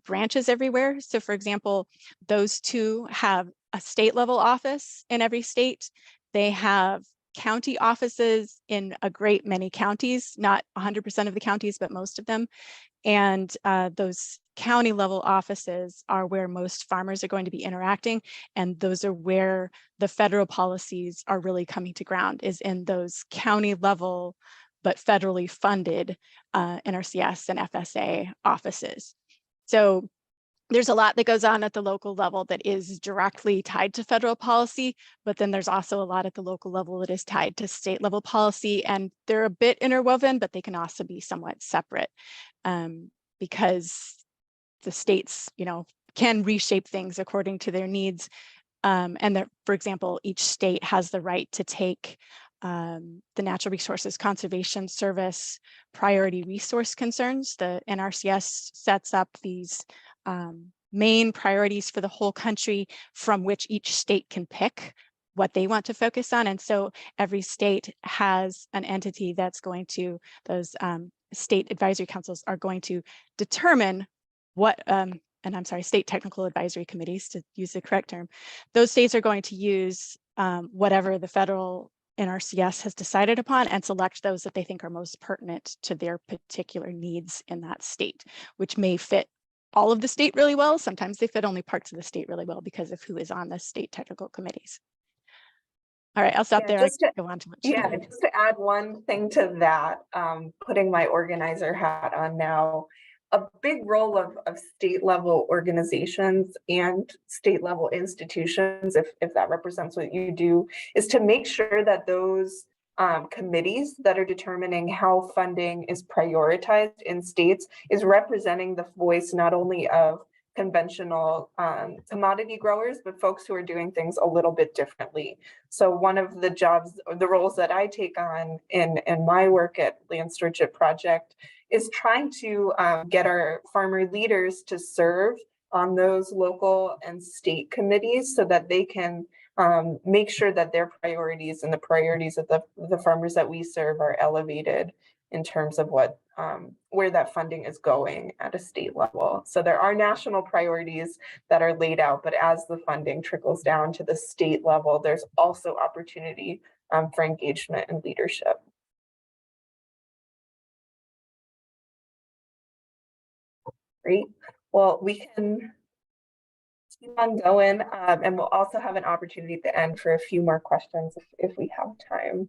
branches everywhere. So for example, those two have a state level office in every state. They have county offices in a great many counties, not 100% of the counties, but most of them. And those county level offices are where most farmers are going to be interacting. And those are where the federal policies are really coming to ground, is in those county level, but federally funded NRCS and FSA offices. So there's a lot that goes on at the local level that is directly tied to federal policy, but then there's also a lot at the local level that is tied to state level policy, and they're a bit interwoven, but they can also be somewhat separate because the states, can reshape things according to their needs. And that, for example, each state has the right to take the Natural Resources Conservation Service priority resource concerns. The NRCS sets up these main priorities for the whole country from which each state can pick what they want to focus on. And so every state has an entity that's going to, those state advisory councils are going to determine what, and I'm sorry, state technical advisory committees, to use the correct term. Those states are going to use whatever the federal NRCS has decided upon and select those that they think are most pertinent to their particular needs in that state, which may fit all of the state really well. Sometimes they fit only parts of the state really well because of who is on the state technical committees. All right, I'll stop there. Just to, go on to just to add one thing to that, putting my organizer hat on now, a big role of state level organizations and state level institutions, if that represents what you do, is to make sure that those committees that are determining how funding is prioritized in states is representing the voice not only of conventional commodity growers, but folks who are doing things a little bit differently. So one of the jobs or the roles that I take on in my work at Land Stewardship Project is trying to get our farmer leaders to serve on those local and state committees so that they can make sure that their priorities and the priorities of the farmers that we serve are elevated in terms of what where that funding is going at a state level. So there are national priorities that are laid out, but as the funding trickles down to the state level, there's also opportunity for engagement and leadership. Great. Well, we can keep on going, and we'll also have an opportunity at the end for a few more questions if we have time.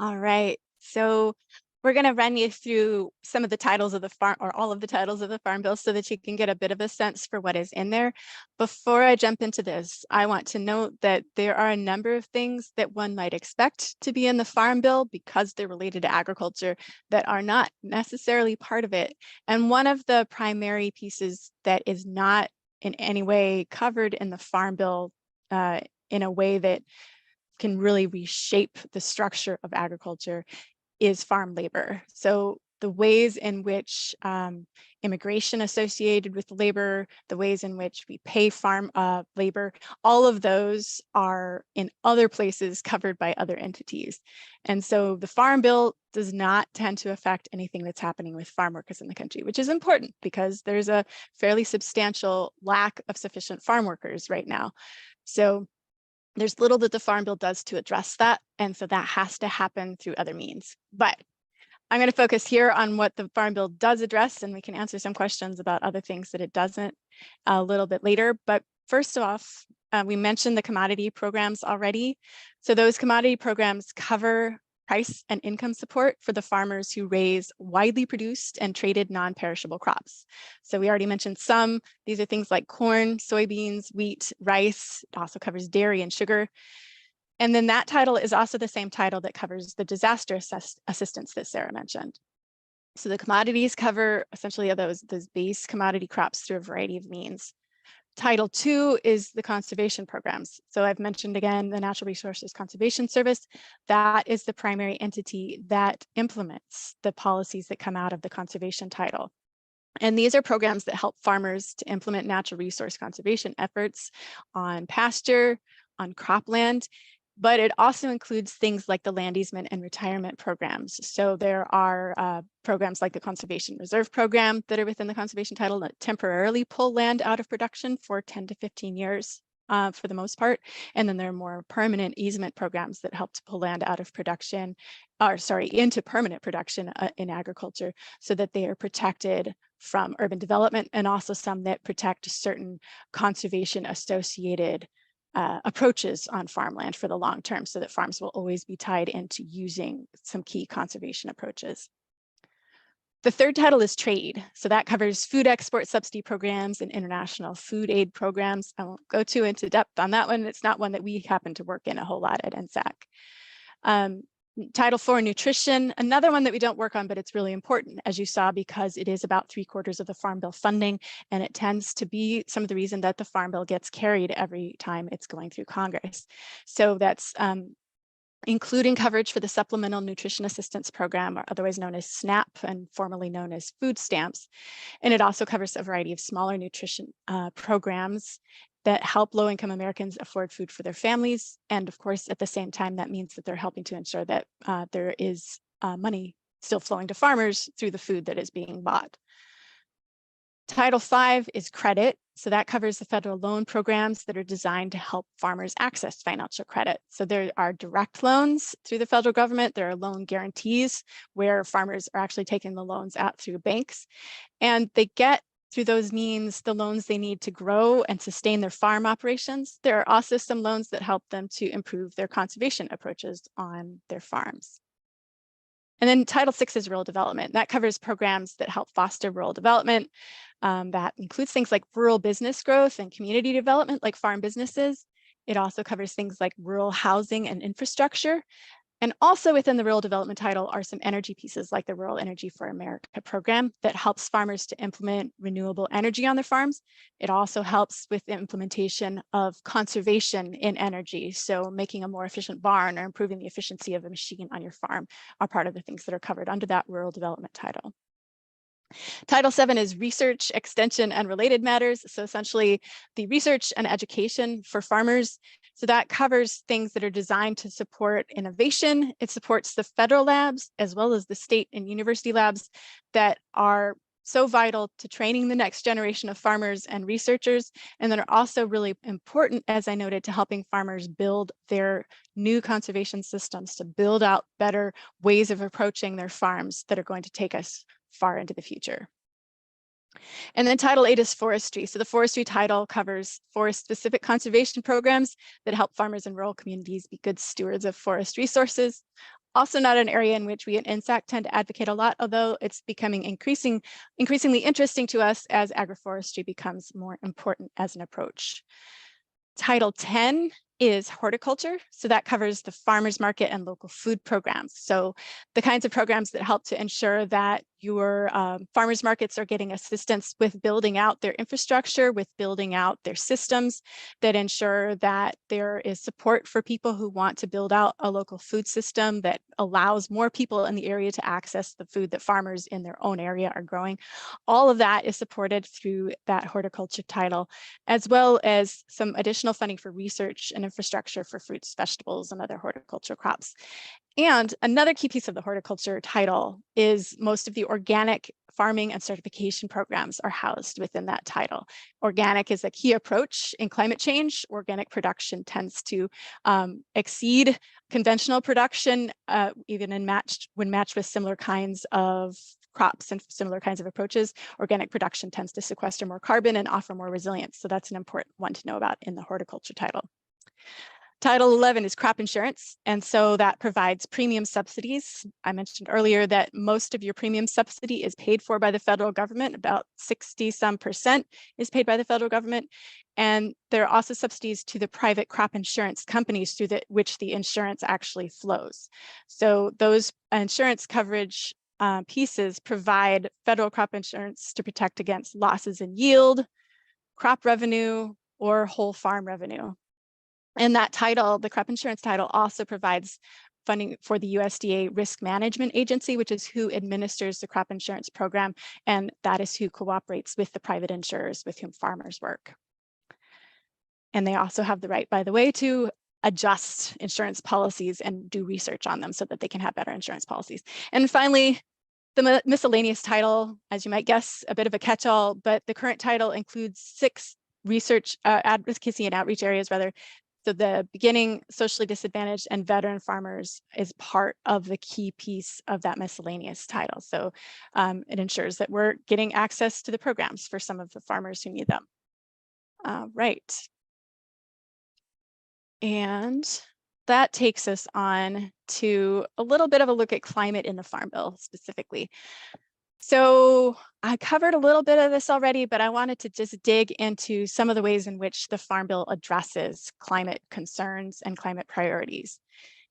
All right, So we're going to run you through some of the titles of the farm, or all of the titles of the Farm Bill, so that you can get a bit of a sense for what is in there. Before I jump into this, I want to note that there are a number of things that one might expect to be in the Farm Bill because they're related to agriculture that are not necessarily part of it. And one of the primary pieces that is not in any way covered in the Farm Bill in a way that can really reshape the structure of agriculture is farm labor. So the ways in which immigration associated with labor, the ways in which we pay farm labor, all of those are in other places covered by other entities. And so the Farm Bill does not tend to affect anything that's happening with farm workers in the country, which is important because there's a fairly substantial lack of sufficient farm workers right now. So there's little that the Farm Bill does to address that, and so that has to happen through other means. But I'm going to focus here on what the Farm Bill does address, and we can answer some questions about other things that it doesn't a little bit later. But first off, we mentioned the commodity programs already. So those commodity programs cover price and income support for the farmers who raise widely produced and traded non-perishable crops. So we already mentioned some. These are things like corn, soybeans, wheat, rice. It also covers dairy and sugar. And then that title is also the same title that covers the disaster assistance that Sarah mentioned. So the commodities cover essentially those base commodity crops through a variety of means. Title II is the conservation programs. So I've mentioned again, the Natural Resources Conservation Service. That is the primary entity that implements the policies that come out of the conservation title. And these are programs that help farmers to implement natural resource conservation efforts on pasture, on cropland, but it also includes things like the land easement and retirement programs. So there are programs like the Conservation Reserve Program that are within the conservation title that temporarily pull land out of production for 10 to 15 years for the most part. And then there are more permanent easement programs that help to pull land out of production, into permanent production in agriculture, so that they are protected from urban development, and also some that protect certain conservation associated approaches on farmland for the long term, so that farms will always be tied into using some key conservation approaches. The third title is trade. So that covers food export subsidy programs and international food aid programs. I won't go too into depth on that one. It's not one that we happen to work in a whole lot at NSAC. Title IV, nutrition, another one that we don't work on, but it's really important, as you saw, because it is about 3/4 of the Farm Bill funding, and it tends to be some of the reason that the Farm Bill gets carried every time it's going through Congress. So that's including coverage for the Supplemental Nutrition Assistance Program, or otherwise known as SNAP and formerly known as food stamps. And it also covers a variety of smaller nutrition programs that help low-income Americans afford food for their families. And of course, at the same time, that means that they're helping to ensure that there is money still flowing to farmers through the food that is being bought. Title V is credit. So that covers the federal loan programs that are designed to help farmers access financial credit. So there are direct loans through the federal government. There are loan guarantees where farmers are actually taking the loans out through banks, and they get through those means the loans they need to grow and sustain their farm operations. There are also some loans that help them to improve their conservation approaches on their farms. And then Title VI is rural development. That covers programs that help foster rural development. That includes things like rural business growth and community development, like farm businesses. It also covers things like rural housing and infrastructure. And also within the rural development title are some energy pieces, like the Rural Energy for America program that helps farmers to implement renewable energy on their farms. It also helps with the implementation of conservation in energy. So making a more efficient barn or improving the efficiency of a machine on your farm are part of the things that are covered under that rural development title. Title VII is research, extension, and related matters. So essentially the research and education for farmers. So that covers things that are designed to support innovation. It supports the federal labs as well as the state and university labs that are so vital to training the next generation of farmers and researchers, and that are also really important, as I noted, to helping farmers build their new conservation systems, to build out better ways of approaching their farms that are going to take us far into the future. And then Title VIII is forestry. So the forestry title covers forest-specific conservation programs that help farmers in rural communities be good stewards of forest resources. Also not an area in which we at INSAC tend to advocate a lot, although it's becoming increasingly interesting to us as agroforestry becomes more important as an approach. Title 10 is horticulture. So that covers the farmers market and local food programs. So the kinds of programs that help to ensure that your farmers markets are getting assistance with building out their infrastructure, with building out their systems that ensure that there is support for people who want to build out a local food system that allows more people in the area to access the food that farmers in their own area are growing. All of that is supported through that horticulture title, as well as some additional funding for research and infrastructure for fruits, vegetables, and other horticultural crops. And another key piece of the horticulture title is most of the organic farming and certification programs are housed within that title. Organic is a key approach in climate change. Organic production tends to exceed conventional production, even when matched with similar kinds of crops and similar kinds of approaches. Organic production tends to sequester more carbon and offer more resilience. So that's an important one to know about in the horticulture title. Title 11 is crop insurance, and so that provides premium subsidies. I mentioned earlier that most of your premium subsidy is paid for by the federal government, about 60% is paid by the federal government. And there are also subsidies to the private crop insurance companies through which the insurance actually flows. So those insurance coverage pieces provide federal crop insurance to protect against losses in yield, crop revenue, or whole farm revenue. And that title, the crop insurance title, also provides funding for the USDA Risk Management Agency, which is who administers the crop insurance program, and that is who cooperates with the private insurers with whom farmers work. And they also have the right, by the way, to adjust insurance policies and do research on them so that they can have better insurance policies. And finally, the miscellaneous title, as you might guess, a bit of a catch-all, but the current title includes 6 research, advocacy and outreach areas, rather. So the beginning, socially disadvantaged, and veteran farmers is part of the key piece of that miscellaneous title. So it ensures that we're getting access to the programs for some of the farmers who need them. Right. And that takes us on to a little bit of a look at climate in the Farm Bill specifically. So I covered a little bit of this already, but I wanted to just dig into some of the ways in which the Farm Bill addresses climate concerns and climate priorities.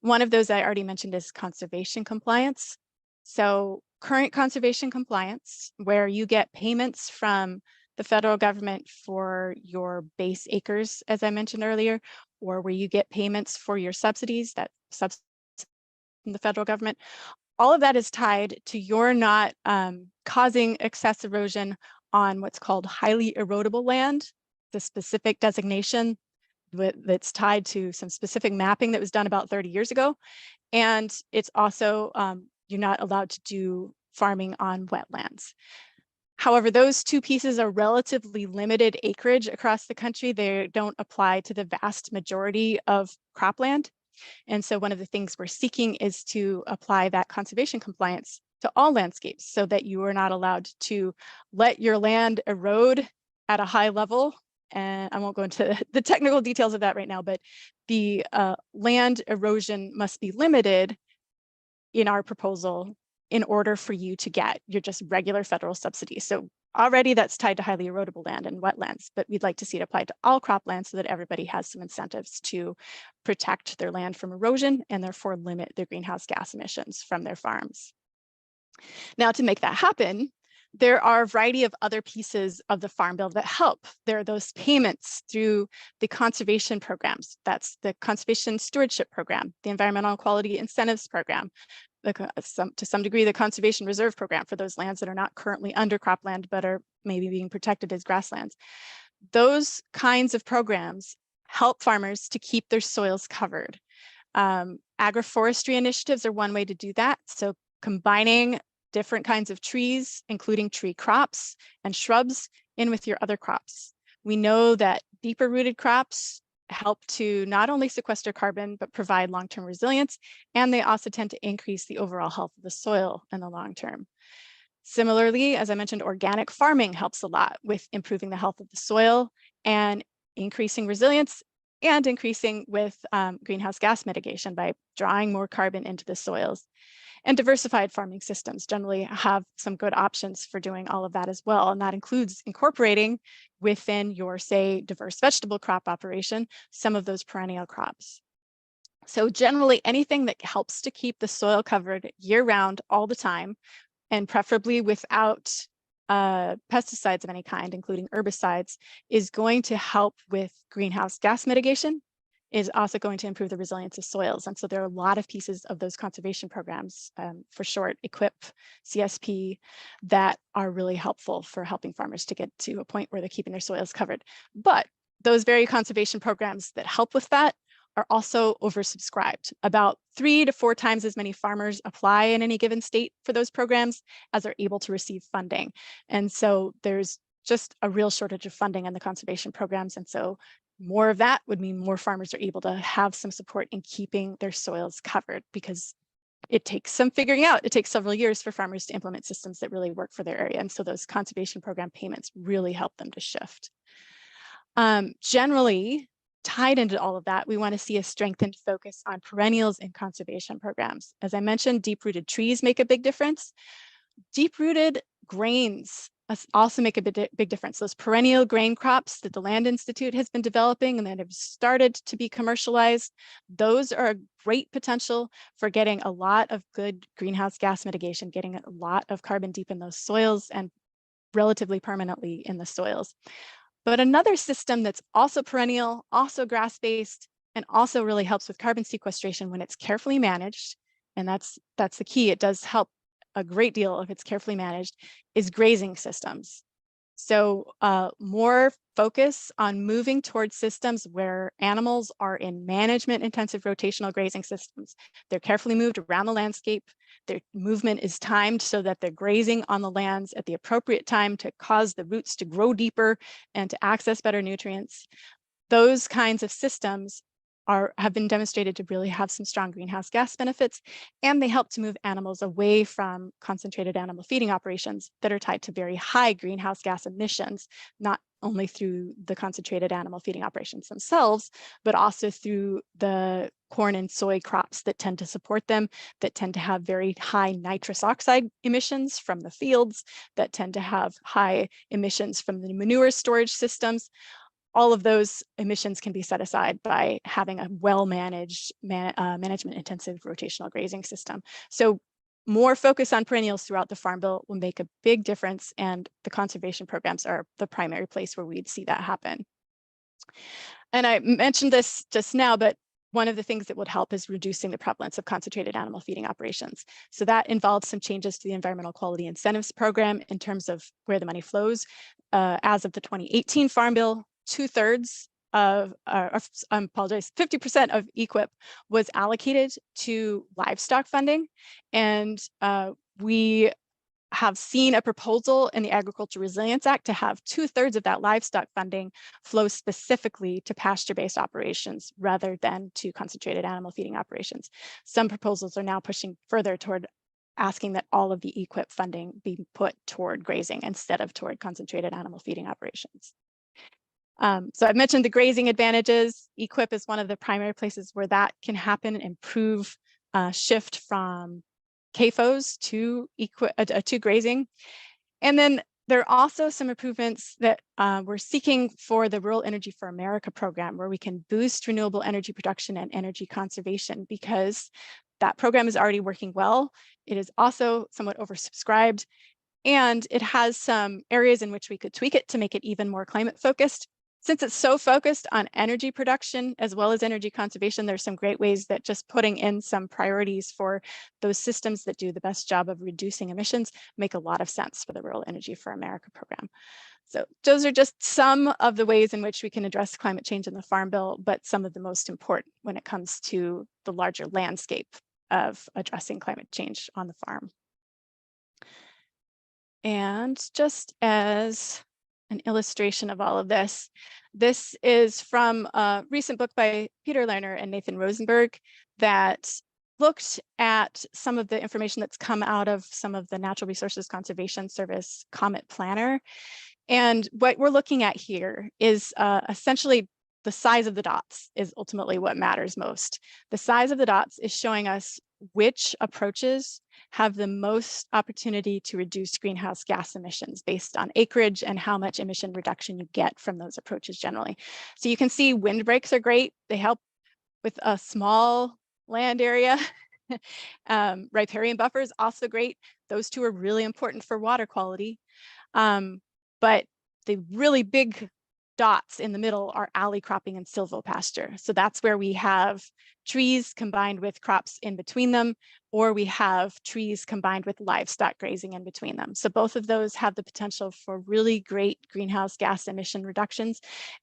One of those I already mentioned is conservation compliance. So current conservation compliance, where you get payments from the federal government for your base acres, as I mentioned earlier, or where you get payments for your subsidies, that subsidies from the federal government. All of that is tied to your not causing excess erosion on what's called highly erodible land, the specific designation that's tied to some specific mapping that was done about 30 years ago. And it's also, you're not allowed to do farming on wetlands. However, those two pieces are relatively limited acreage across the country. They don't apply to the vast majority of cropland. And so one of the things we're seeking is to apply that conservation compliance to all landscapes so that you are not allowed to let your land erode at a high level. And I won't go into the technical details of that right now, but the land erosion must be limited in our proposal in order for you to get your just regular federal subsidies. So already that's tied to highly erodible land and wetlands, but we'd like to see it applied to all cropland so that everybody has some incentives to protect their land from erosion and therefore limit their greenhouse gas emissions from their farms. Now, to make that happen, there are a variety of other pieces of the Farm Bill that help. There are those payments through the conservation programs. That's the Conservation Stewardship Program, the Environmental Quality Incentives Program, to some degree, the Conservation Reserve Program for those lands that are not currently under cropland, but are maybe being protected as grasslands. Those kinds of programs help farmers to keep their soils covered. Agroforestry initiatives are one way to do that. So combining different kinds of trees, including tree crops and shrubs, in with your other crops. We know that deeper rooted crops help to not only sequester carbon, but provide long-term resilience, and they also tend to increase the overall health of the soil in the long term. Similarly, as I mentioned, organic farming helps a lot with improving the health of the soil and increasing resilience and increasing with greenhouse gas mitigation by drawing more carbon into the soils. And diversified farming systems generally have some good options for doing all of that as well. And that includes incorporating within your, say, diverse vegetable crop operation, some of those perennial crops. So generally anything that helps to keep the soil covered year round all the time, and preferably without pesticides of any kind, including herbicides, is going to help with greenhouse gas mitigation, is also going to improve the resilience of soils. And so there are a lot of pieces of those conservation programs, for short, EQIP, CSP, that are really helpful for helping farmers to get to a point where they're keeping their soils covered. But those very conservation programs that help with that are also oversubscribed. About 3 to 4 times as many farmers apply in any given state for those programs as are able to receive funding. And so there's just a real shortage of funding in the conservation programs. And so more of that would mean more farmers are able to have some support in keeping their soils covered, because it takes some figuring out. It takes several years for farmers to implement systems that really work for their area. And so those conservation program payments really help them to shift. Generally, tied into all of that, we want to see a strengthened focus on perennials in conservation programs. As I mentioned, deep-rooted trees make a big difference. Deep-rooted grains also make a big difference. Those perennial grain crops that the Land Institute has been developing and that have started to be commercialized, those are a great potential for getting a lot of good greenhouse gas mitigation, getting a lot of carbon deep in those soils and relatively permanently in the soils. But another system that's also perennial, also grass-based, and also really helps with carbon sequestration when it's carefully managed, and that's the key, it does help a great deal if it's carefully managed, is grazing systems. So more focus on moving towards systems where animals are in management-intensive rotational grazing systems. They're carefully moved around the landscape. Their movement is timed so that they're grazing on the lands at the appropriate time to cause the roots to grow deeper and to access better nutrients. Those kinds of systems have been demonstrated to really have some strong greenhouse gas benefits, and they help to move animals away from concentrated animal feeding operations that are tied to very high greenhouse gas emissions, not only through the concentrated animal feeding operations themselves, but also through the corn and soy crops that tend to support them, that tend to have very high nitrous oxide emissions from the fields, that tend to have high emissions from the manure storage systems. All of those emissions can be set aside by having a well-managed, management-intensive rotational grazing system. So more focus on perennials throughout the Farm Bill will make a big difference, and the conservation programs are the primary place where we'd see that happen. And I mentioned this just now, but one of the things that would help is reducing the prevalence of concentrated animal feeding operations. So that involves some changes to the Environmental Quality Incentives Program in terms of where the money flows. As of the 2018 Farm Bill, 2/3 of, I apologize, 50% of EQIP was allocated to livestock funding. And we have seen a proposal in the Agriculture Resilience Act to have 2/3 of that livestock funding flow specifically to pasture-based operations rather than to concentrated animal feeding operations. Some proposals are now pushing further toward asking that all of the EQIP funding be put toward grazing instead of toward concentrated animal feeding operations. So I've mentioned the grazing advantages. EQIP is one of the primary places where that can happen, improve shift from CAFOs to grazing. And then there are also some improvements that we're seeking for the Rural Energy for America program, where we can boost renewable energy production and energy conservation, because that program is already working well. It is also somewhat oversubscribed, and it has some areas in which we could tweak it to make it even more climate focused. Since it's so focused on energy production as well as energy conservation, there's some great ways that just putting in some priorities for those systems that do the best job of reducing emissions make a lot of sense for the Rural Energy for America program. So those are just some of the ways in which we can address climate change in the Farm Bill, but some of the most important when it comes to the larger landscape of addressing climate change on the farm. And just as an illustration of all of this, this is from a recent book by Peter Lerner and Nathan Rosenberg that looked at some of the information that's come out of some of the Natural Resources Conservation Service COMET Planner. And what we're looking at here is essentially the size of the dots is ultimately what matters most. The size of the dots is showing us which approaches have the most opportunity to reduce greenhouse gas emissions based on acreage and how much emission reduction you get from those approaches generally. So you can see windbreaks are great. They help with a small land area. Riparian buffers also great. Those two are really important for water quality. But the really big dots in the middle are alley cropping and silvopasture. So that's where we have trees combined with crops in between them, or we have trees combined with livestock grazing in between them. So both of those have the potential for really great greenhouse gas emission reductions.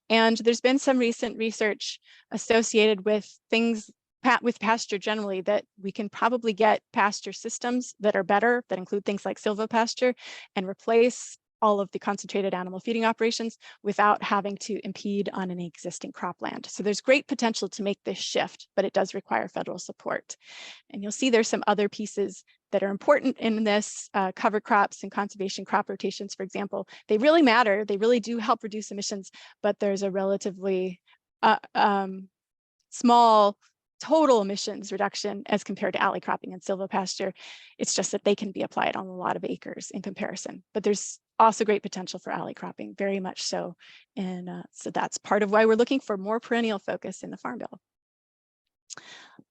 And there's been some recent research associated with things with pasture generally, that we can probably get pasture systems that are better, that include things like silvopasture, and replace all of the concentrated animal feeding operations without having to impede on any existing cropland. So there's great potential to make this shift, but it does require federal support. And you'll see there's some other pieces that are important in this, cover crops and conservation crop rotations, for example. They really matter. They really do help reduce emissions, but there's a relatively small total emissions reduction as compared to alley cropping and silvopasture. It's just that they can be applied on a lot of acres in comparison, but there's also great potential for alley cropping, very much so. And so that's part of why we're looking for more perennial focus in the Farm Bill.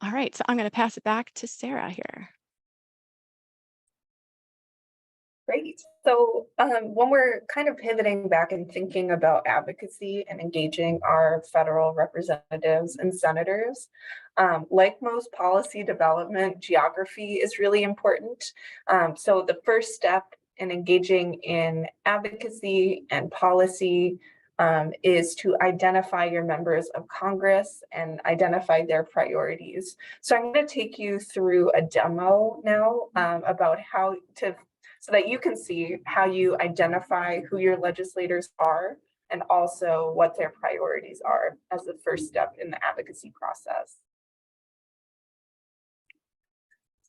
All right, so I'm going to pass it back to Sarah here. Great. So when we're kind of pivoting back and thinking about advocacy and engaging our federal representatives and senators, like most policy development, geography is really important. So the first step in engaging in advocacy and policy is to identify your members of Congress and identify their priorities. So I'm going to take you through a demo now about how to, so that you can see how you identify who your legislators are and also what their priorities are as the first step in the advocacy process.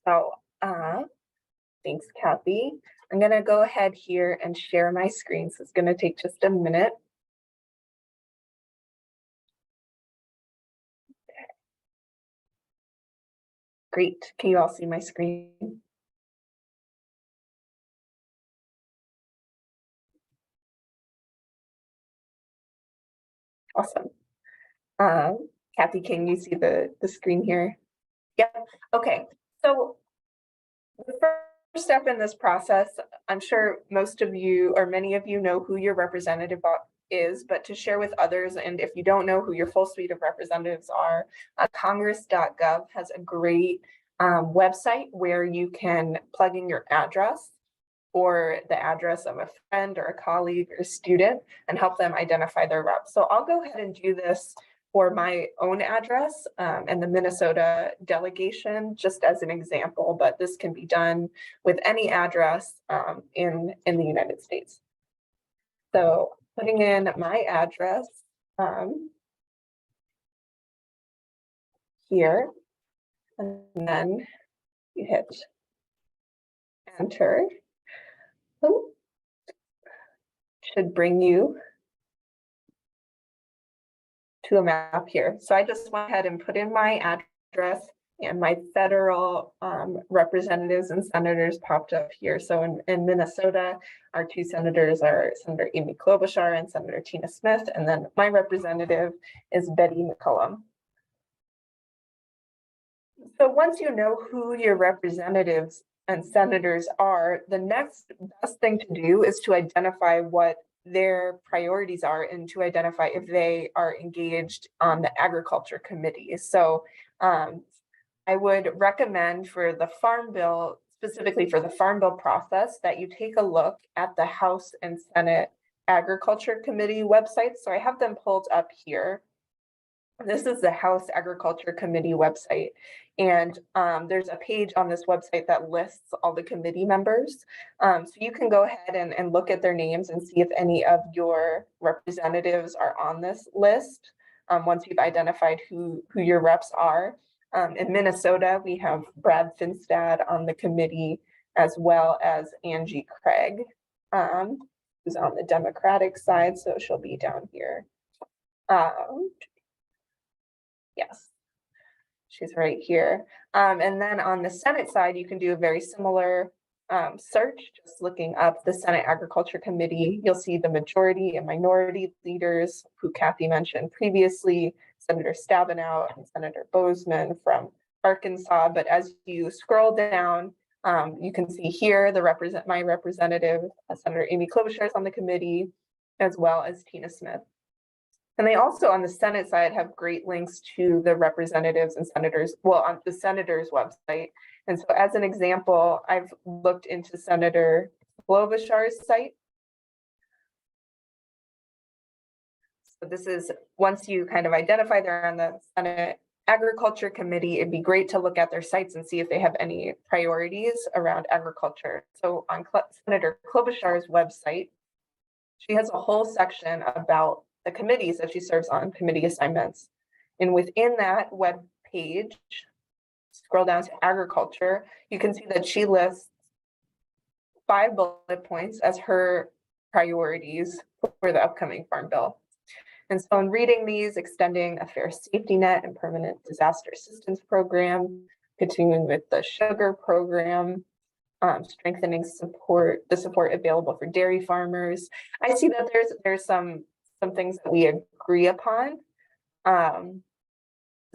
So thanks, Kathy. I'm going to go ahead here and share my screen. So it's going to take just a minute. Okay. Great. Can you all see my screen? Awesome. Kathy, can you see the screen here? Yep. Okay. So the first step in this process, I'm sure most of you or many of you know who your representative is, but to share with others, and if you don't know who your full suite of representatives are, congress.gov has a great website where you can plug in your address or the address of a friend or a colleague or a student and help them identify their rep. So I'll go ahead and do this for my own address and the Minnesota delegation, just as an example, but this can be done with any address in the United States. So putting in my address here, and then you hit enter. Oh, should bring you to a map here. So I just went ahead and put in my address, and my federal representatives and senators popped up here. So in Minnesota, our two senators are Senator Amy Klobuchar and Senator Tina Smith, and then my representative is Betty McCollum. So once you know who your representatives and senators are, the next best thing to do is to identify what their priorities are and to identify if they are engaged on the agriculture committee. So I would recommend for the Farm Bill, specifically for the Farm Bill process, that you take a look at the House and Senate Agriculture Committee websites. So I have them pulled up here. This is the House Agriculture Committee website. And there's a page on this website that lists all the committee members. So you can go ahead and look at their names and see if any of your representatives are on this list once you've identified who your reps are. In Minnesota, we have Brad Finstad on the committee, as well as Angie Craig, who's on the Democratic side, so she'll be down here. Yes, she's right here. And then on the Senate side, you can do a very similar search, just looking up the Senate Agriculture Committee. You'll see the majority and minority leaders who Kathy mentioned previously, Senator Stabenow and Senator Bozeman from Arkansas. But as you scroll down, you can see here my representative, Senator Amy Klobuchar, is on the committee, as well as Tina Smith. And they also, on the Senate side, have great links to the representatives and senators, well, on the senator's website. And so as an example, I've looked into Senator Klobuchar's site. So this is, once you kind of identify they're on the Senate Agriculture Committee, it'd be great to look at their sites and see if they have any priorities around agriculture. So on Senator Klobuchar's website, she has a whole section about the committees that she serves on, committee assignments. And within that web page, scroll down to agriculture, you can see that she lists 5 bullet points as her priorities for the upcoming Farm Bill. And so in reading these, extending a fair safety net and permanent disaster assistance program, continuing with the sugar program, strengthening the support available for dairy farmers. I see that there's some things that we agree upon,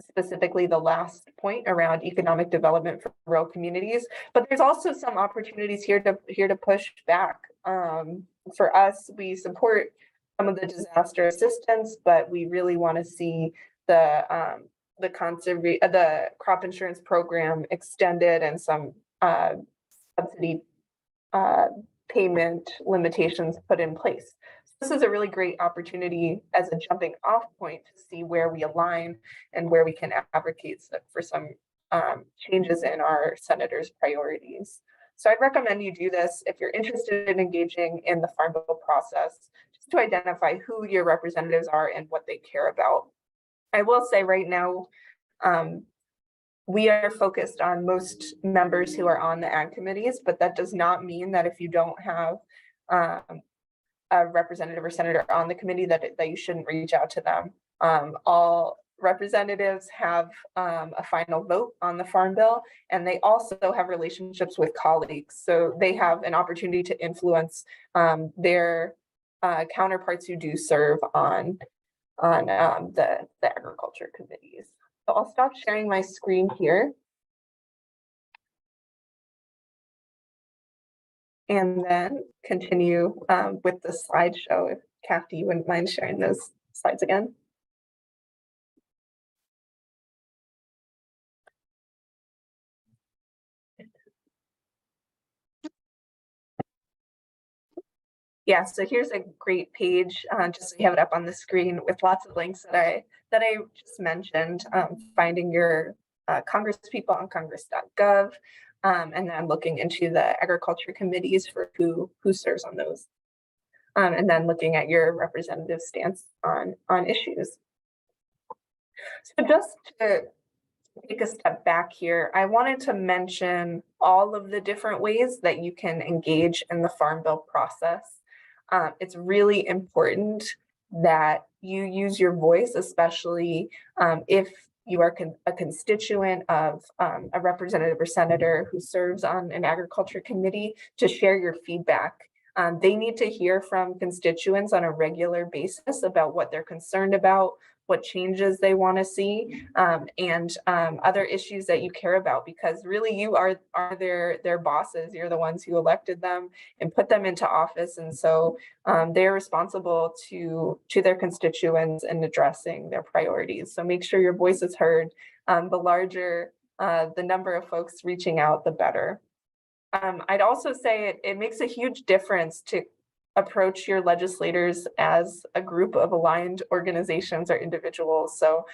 specifically the last point around economic development for rural communities. But there's also some opportunities here to push back. For us, we support some of the disaster assistance, but we really want to see the crop insurance program extended and some subsidy payment limitations put in place. So this is a really great opportunity as a jumping off point to see where we align and where we can advocate for some changes in our senators' priorities. So I'd recommend you do this if you're interested in engaging in the Farm Bill process, just to identify who your representatives are and what they care about. I will say right now, we are focused on most members who are on the ag committees, but that does not mean that if you don't have a representative or senator on the committee that you shouldn't reach out to them. All representatives have a final vote on the Farm Bill, and they also have relationships with colleagues. So they have an opportunity to influence their counterparts who do serve on the agriculture committees. So I'll stop sharing my screen here. And then continue with the slideshow. If Kathy, you wouldn't mind sharing those slides again. Yeah, so here's a great page, just so you have it up on the screen with lots of links that I just mentioned, finding your Congress people on congress.gov, and then looking into the agriculture committees for who serves on those, and then looking at your representative stance on issues. So just to take a step back here, I wanted to mention all of the different ways that you can engage in the Farm Bill process. It's really important that you use your voice, especially if you are a constituent of a representative or senator who serves on an agriculture committee, to share your feedback. They need to hear from constituents on a regular basis about what they're concerned about, what changes they want to see, and other issues that you care about, because really you are their bosses. You're the ones who elected them and put them into office, and so they're responsible to their constituents in addressing their priorities. So make sure your voice is heard. The larger the number of folks reaching out, the better. I'd also say it makes a huge difference to approach your legislators as a group of aligned organizations or individuals. So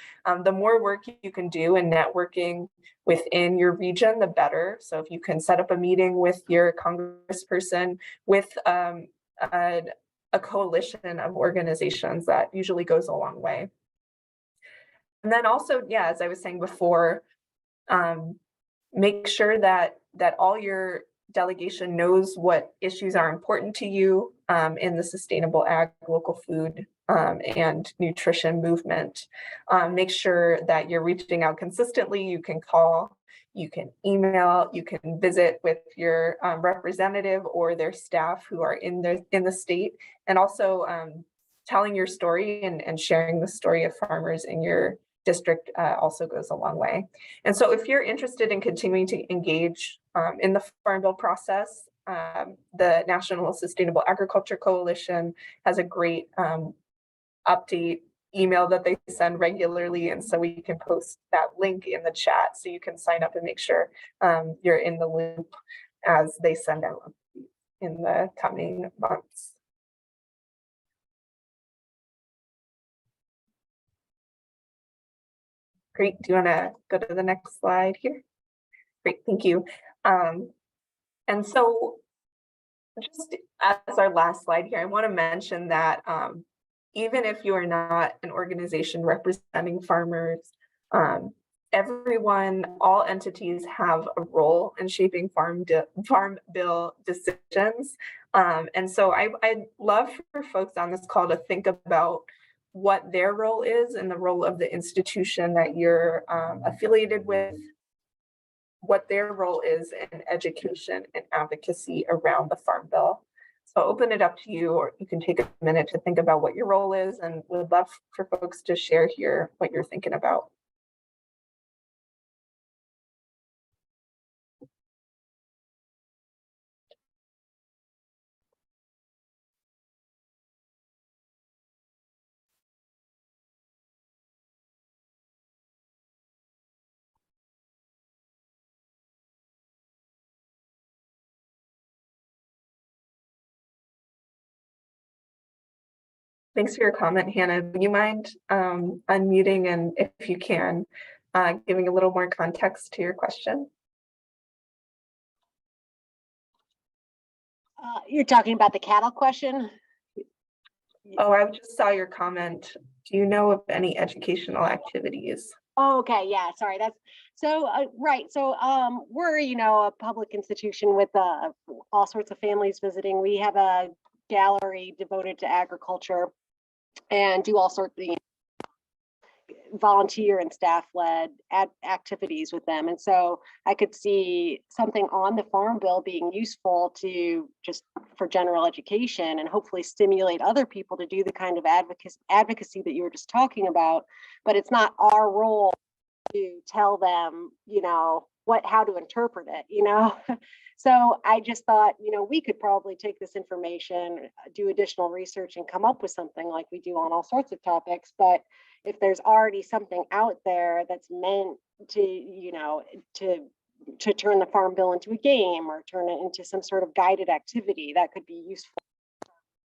the more work you can do in networking within your region, the better. So if you can set up a meeting with your congressperson with a coalition of organizations, that usually goes a long way. And then also, yeah, as I was saying before, make sure that all your delegation knows what issues are important to you in the sustainable ag, local food, and nutrition movement. Make sure that you're reaching out consistently. You can call, you can email, you can visit with your representative or their staff who are in the state, and also telling your story and sharing the story of farmers in your district also goes a long way. And so if you're interested in continuing to engage in the Farm Bill process, the National Sustainable Agriculture Coalition has a great update email that they send regularly. And so we can post that link in the chat so you can sign up and make sure you're in the loop as they send out in the coming months. Great. Do you want to go to the next slide here? Great, thank you. And so just as our last slide here, I want to mention that even if you are not an organization representing farmers, everyone, all entities have a role in shaping farm bill decisions. And so I'd love for folks on this call to think about what their role is and the role of the institution that you're affiliated with, what their role is in education and advocacy around the Farm Bill. So I'll open it up to you, or you can take a minute to think about what your role is, and we'd love for folks to share here what you're thinking about. Thanks for your comment, Hannah. Do you mind unmuting and, if you can, giving a little more context to your question? You're talking about the cattle question? Oh, I just saw your comment. Do you know of any educational activities? Oh, okay, yeah, sorry. That's so right. So we're a public institution with all sorts of families visiting. We have a gallery devoted to agriculture and do all sorts of volunteer and staff-led activities with them. And so I could see something on the Farm Bill being useful to just for general education and hopefully stimulate other people to do the kind of advocacy that you were just talking about. But it's not our role to tell them, how to interpret it, So I just thought, we could probably take this information, do additional research and come up with something like we do on all sorts of topics. But if there's already something out there that's meant to, to turn the Farm Bill into a game or turn it into some sort of guided activity, that could be useful.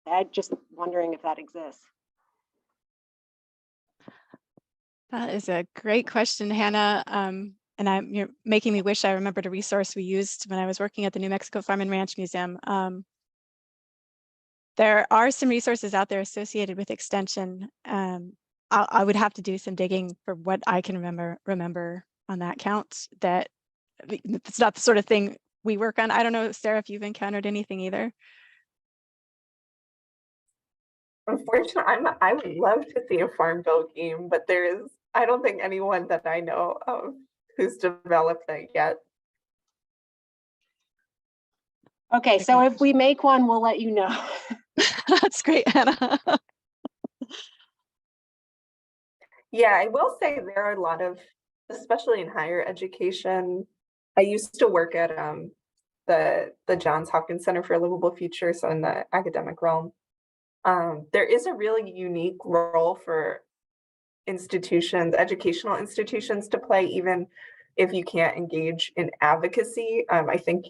I'm just wondering if that exists. That is a great question, Hannah. And you're making me wish I remembered a resource we used when I was working at the New Mexico Farm and Ranch Museum. There are some resources out there associated with extension. I would have to do some digging for what I can remember on that count. That it's not the sort of thing we work on. I don't know, Sarah, if you've encountered anything either. Unfortunately, I would love to see a Farm Bill game, but I don't think anyone that I know of who's developed that yet. Okay, so if we make one, we'll let you know. That's great, Hannah. Yeah, I will say there are a lot of, especially in higher education. I used to work at the Johns Hopkins Center for a Livable Future, so in the academic realm. There is a really unique role for institutions, educational institutions to play, even if you can't engage in advocacy. I think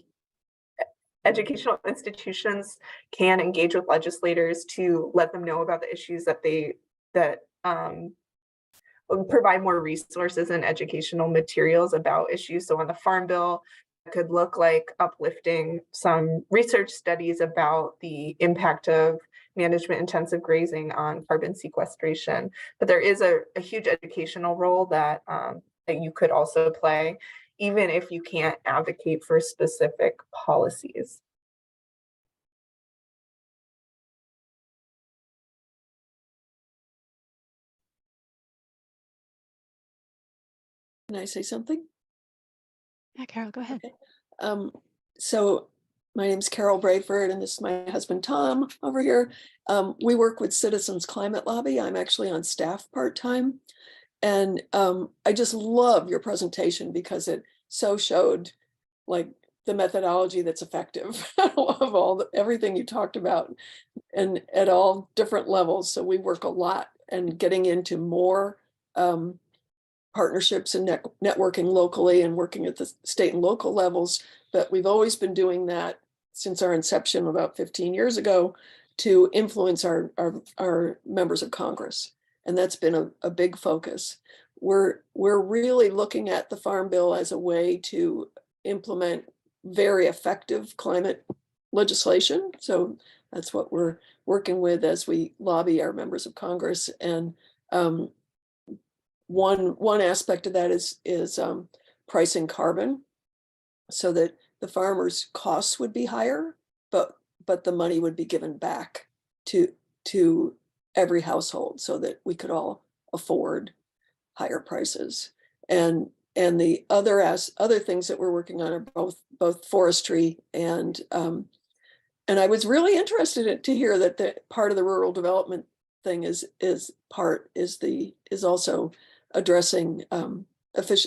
educational institutions can engage with legislators to let them know about the issues that provide more resources and educational materials about issues. So on the Farm Bill, it could look like uplifting some research studies about the impact of management intensive grazing on carbon sequestration. But there is a huge educational role that you could also play. even if you can't advocate for specific policies. Can I say something? Yeah, Carol, go ahead. Okay. So my name's Carol Brayford, and this is my husband, Tom, over here. We work with Citizens Climate Lobby. I'm actually on staff part-time. And I just love your presentation because it so showed like the methodology that's effective of everything you talked about, and at all different levels. So we work a lot and getting into more partnerships and networking locally and working at the state and local levels. But we've always been doing that since our inception about 15 years ago to influence our members of Congress. And that's been a big focus. We're really looking at the Farm Bill as a way to implement very effective climate legislation. So that's what we're working with as we lobby our members of Congress. And one aspect of that is pricing carbon, so that the farmers' costs would be higher, but the money would be given back to every household, so that we could all afford higher prices. And the other things that we're working on are both forestry and I was really interested to hear that the part of the rural development thing is also addressing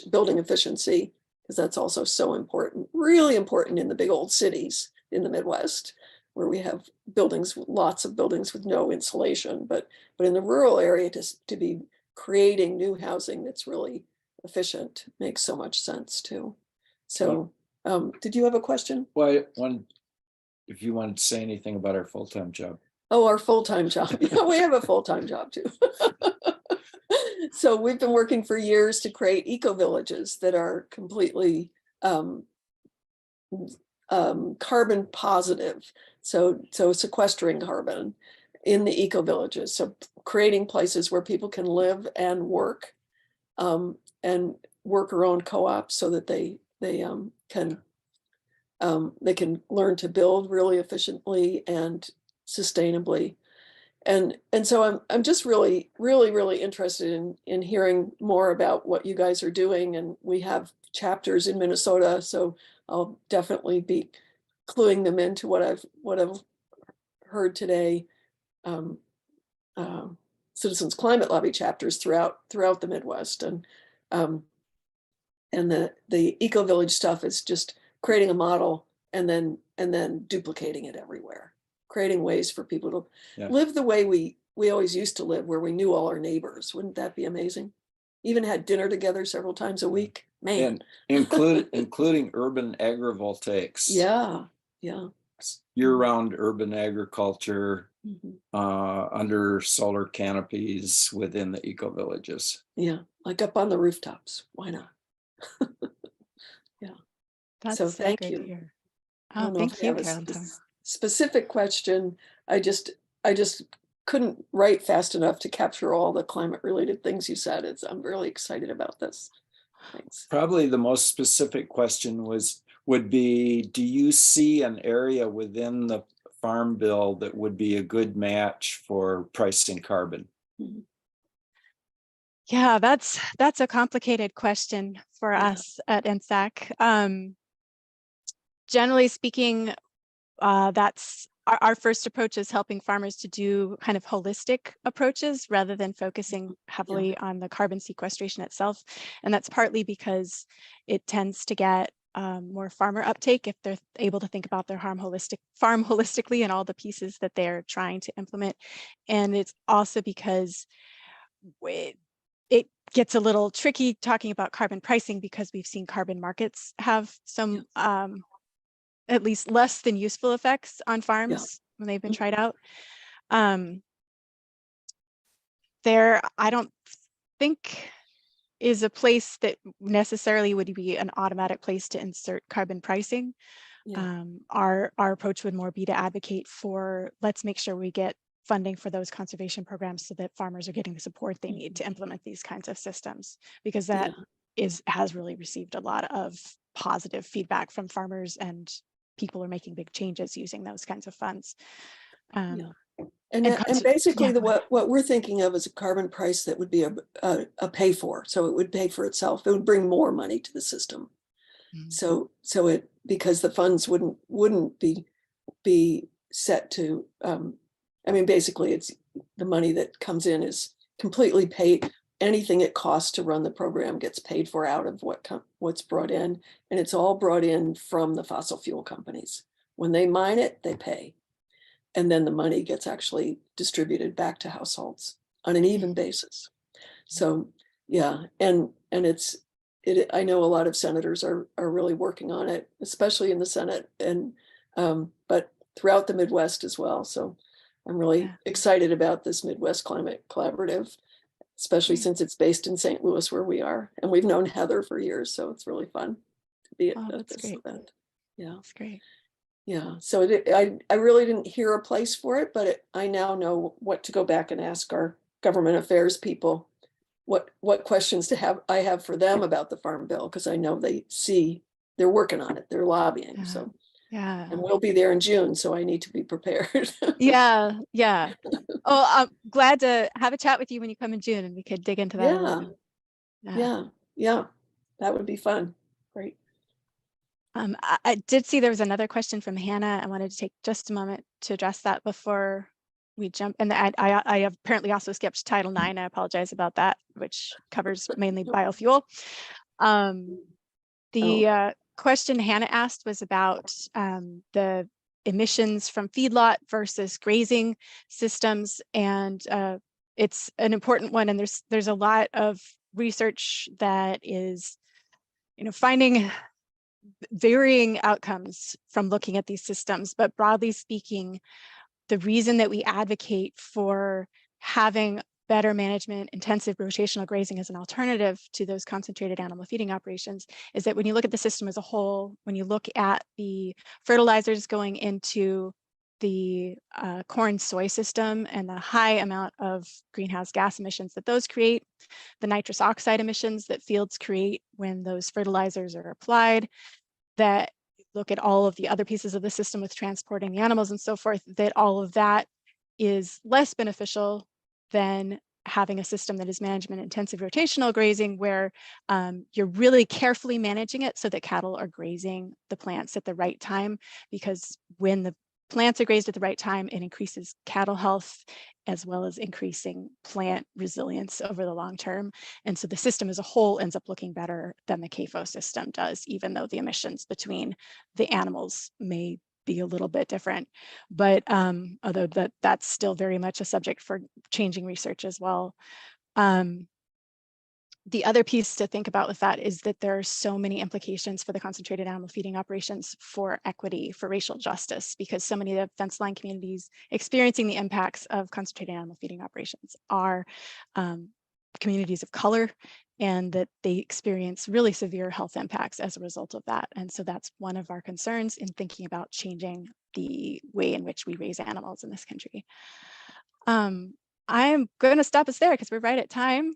building efficiency, because that's also so important, really important in the big old cities in the Midwest, where we have lots of buildings with no insulation, but in the rural area to be creating new housing that's really efficient makes so much sense too. So did you have a question? Well, if you wanted to say anything about our full-time job. Oh, our full-time job. Yeah, we have a full-time job too. So we've been working for years to create eco-villages that are completely carbon positive. So sequestering carbon in the eco-villages. So creating places where people can live and work worker-owned co-ops, so that they can learn to build really efficiently and sustainably. And so I'm just really interested in hearing more about what you guys are doing. And we have chapters in Minnesota, so I'll definitely be cluing them into what I've heard today. Citizens Climate Lobby chapters throughout the Midwest, and the Eco Village stuff is just creating a model and then duplicating it everywhere, creating ways for people to live the way we always used to live, where we knew all our neighbors. Wouldn't that be amazing? Even had dinner together several times a week, man. And including urban agrivoltaics. Yeah. Year-round urban agriculture under solar canopies within the eco villages. Yeah, like up on the rooftops. Why not? Yeah. That's so thank great you. To hear. Oh, thank you, Carol. Specific question. I just couldn't write fast enough to capture all the climate related things you said. I'm really excited about this. Thanks. Probably the most specific question would be, do you see an area within the Farm Bill that would be a good match for pricing carbon? Yeah, that's a complicated question for us at NSAC. Generally speaking, that's our first approach is helping farmers to do kind of holistic approaches rather than focusing heavily on the carbon sequestration itself. And that's partly because it tends to get more farmer uptake if they're able to think about their farm holistically and all the pieces that they're trying to implement. And it's also because it gets a little tricky talking about carbon pricing, because we've seen carbon markets have some at least less than useful effects on farms when they've been tried out. There, I don't think is a place that necessarily would be an automatic place to insert carbon pricing. Our approach would more be to advocate for, let's make sure we get funding for those conservation programs so that farmers are getting the support they need to implement these kinds of systems, because that has really received a lot of positive feedback from farmers, and people are making big changes using those kinds of funds. Yeah. And basically, yeah. what we're thinking of is a carbon price that would be a pay for, so it would pay for itself. It would bring more money to the system. So it, because the funds wouldn't be set to, I mean, basically it's the money that comes in is completely paid. Anything it costs to run the program gets paid for out of what's brought in, and it's all brought in from the fossil fuel companies. When they mine it, they pay. And then the money gets actually distributed back to households on an even basis. So yeah, and I know a lot of senators are really working on it, especially in the Senate, and but throughout the Midwest as well. So I'm really excited about this Midwest Climate Collaborative, especially since it's based in St. Louis, where we are, and we've known Heather for years, so it's really fun to be at this event. Yeah, that's great. Yeah, so I really didn't hear a place for it, but I now know what to go back and ask our government affairs people, what questions I have for them about the Farm Bill, because I know they're working on it, they're lobbying. So yeah, and we'll be there in June, so I need to be prepared. yeah. Oh, I'm glad to have a chat with you when you come in June, and we could dig into that a little bit. Yeah, that would be fun. Great. I did see there was another question from Hannah. I wanted to take just a moment to address that before we jump. And I have apparently also skipped Title IX. I apologize about that, which covers mainly biofuel. The question Hannah asked was about the emissions from feedlot versus grazing systems, and it's an important one. And there's a lot of research that is, finding varying outcomes from looking at these systems. But broadly speaking, the reason that we advocate for having better management, intensive rotational grazing as an alternative to those concentrated animal feeding operations is that when you look at the system as a whole, when you look at the fertilizers going into the corn soy system and the high amount of greenhouse gas emissions that those create, the nitrous oxide emissions that fields create when those fertilizers are applied, that look at all of the other pieces of the system with transporting the animals and so forth, that all of that is less beneficial than having a system that is management intensive rotational grazing, where you're really carefully managing it so that cattle are grazing the plants at the right time, because when the plants are grazed at the right time, it increases cattle health as well as increasing plant resilience over the long term. And so the system as a whole ends up looking better than the CAFO system does, even though the emissions between the animals may be a little bit different. But although that's still very much a subject for changing research as well. The other piece to think about with that is that there are so many implications for the concentrated animal feeding operations for equity, for racial justice, because so many of the fence line communities experiencing the impacts of concentrated animal feeding operations are communities of color, and that they experience really severe health impacts as a result of that. And so that's one of our concerns in thinking about changing the way in which we raise animals in this country. I'm going to stop us there because we're right at time.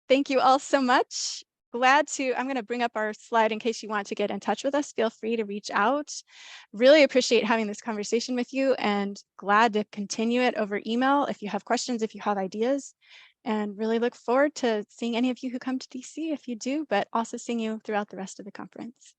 Thank you all so much. I'm going to bring up our slide in case you want to get in touch with us. Feel free to reach out. Really appreciate having this conversation with you, and glad to continue it over email if you have questions, if you have ideas, and really look forward to seeing any of you who come to DC if you do, but also seeing you throughout the rest of the conference.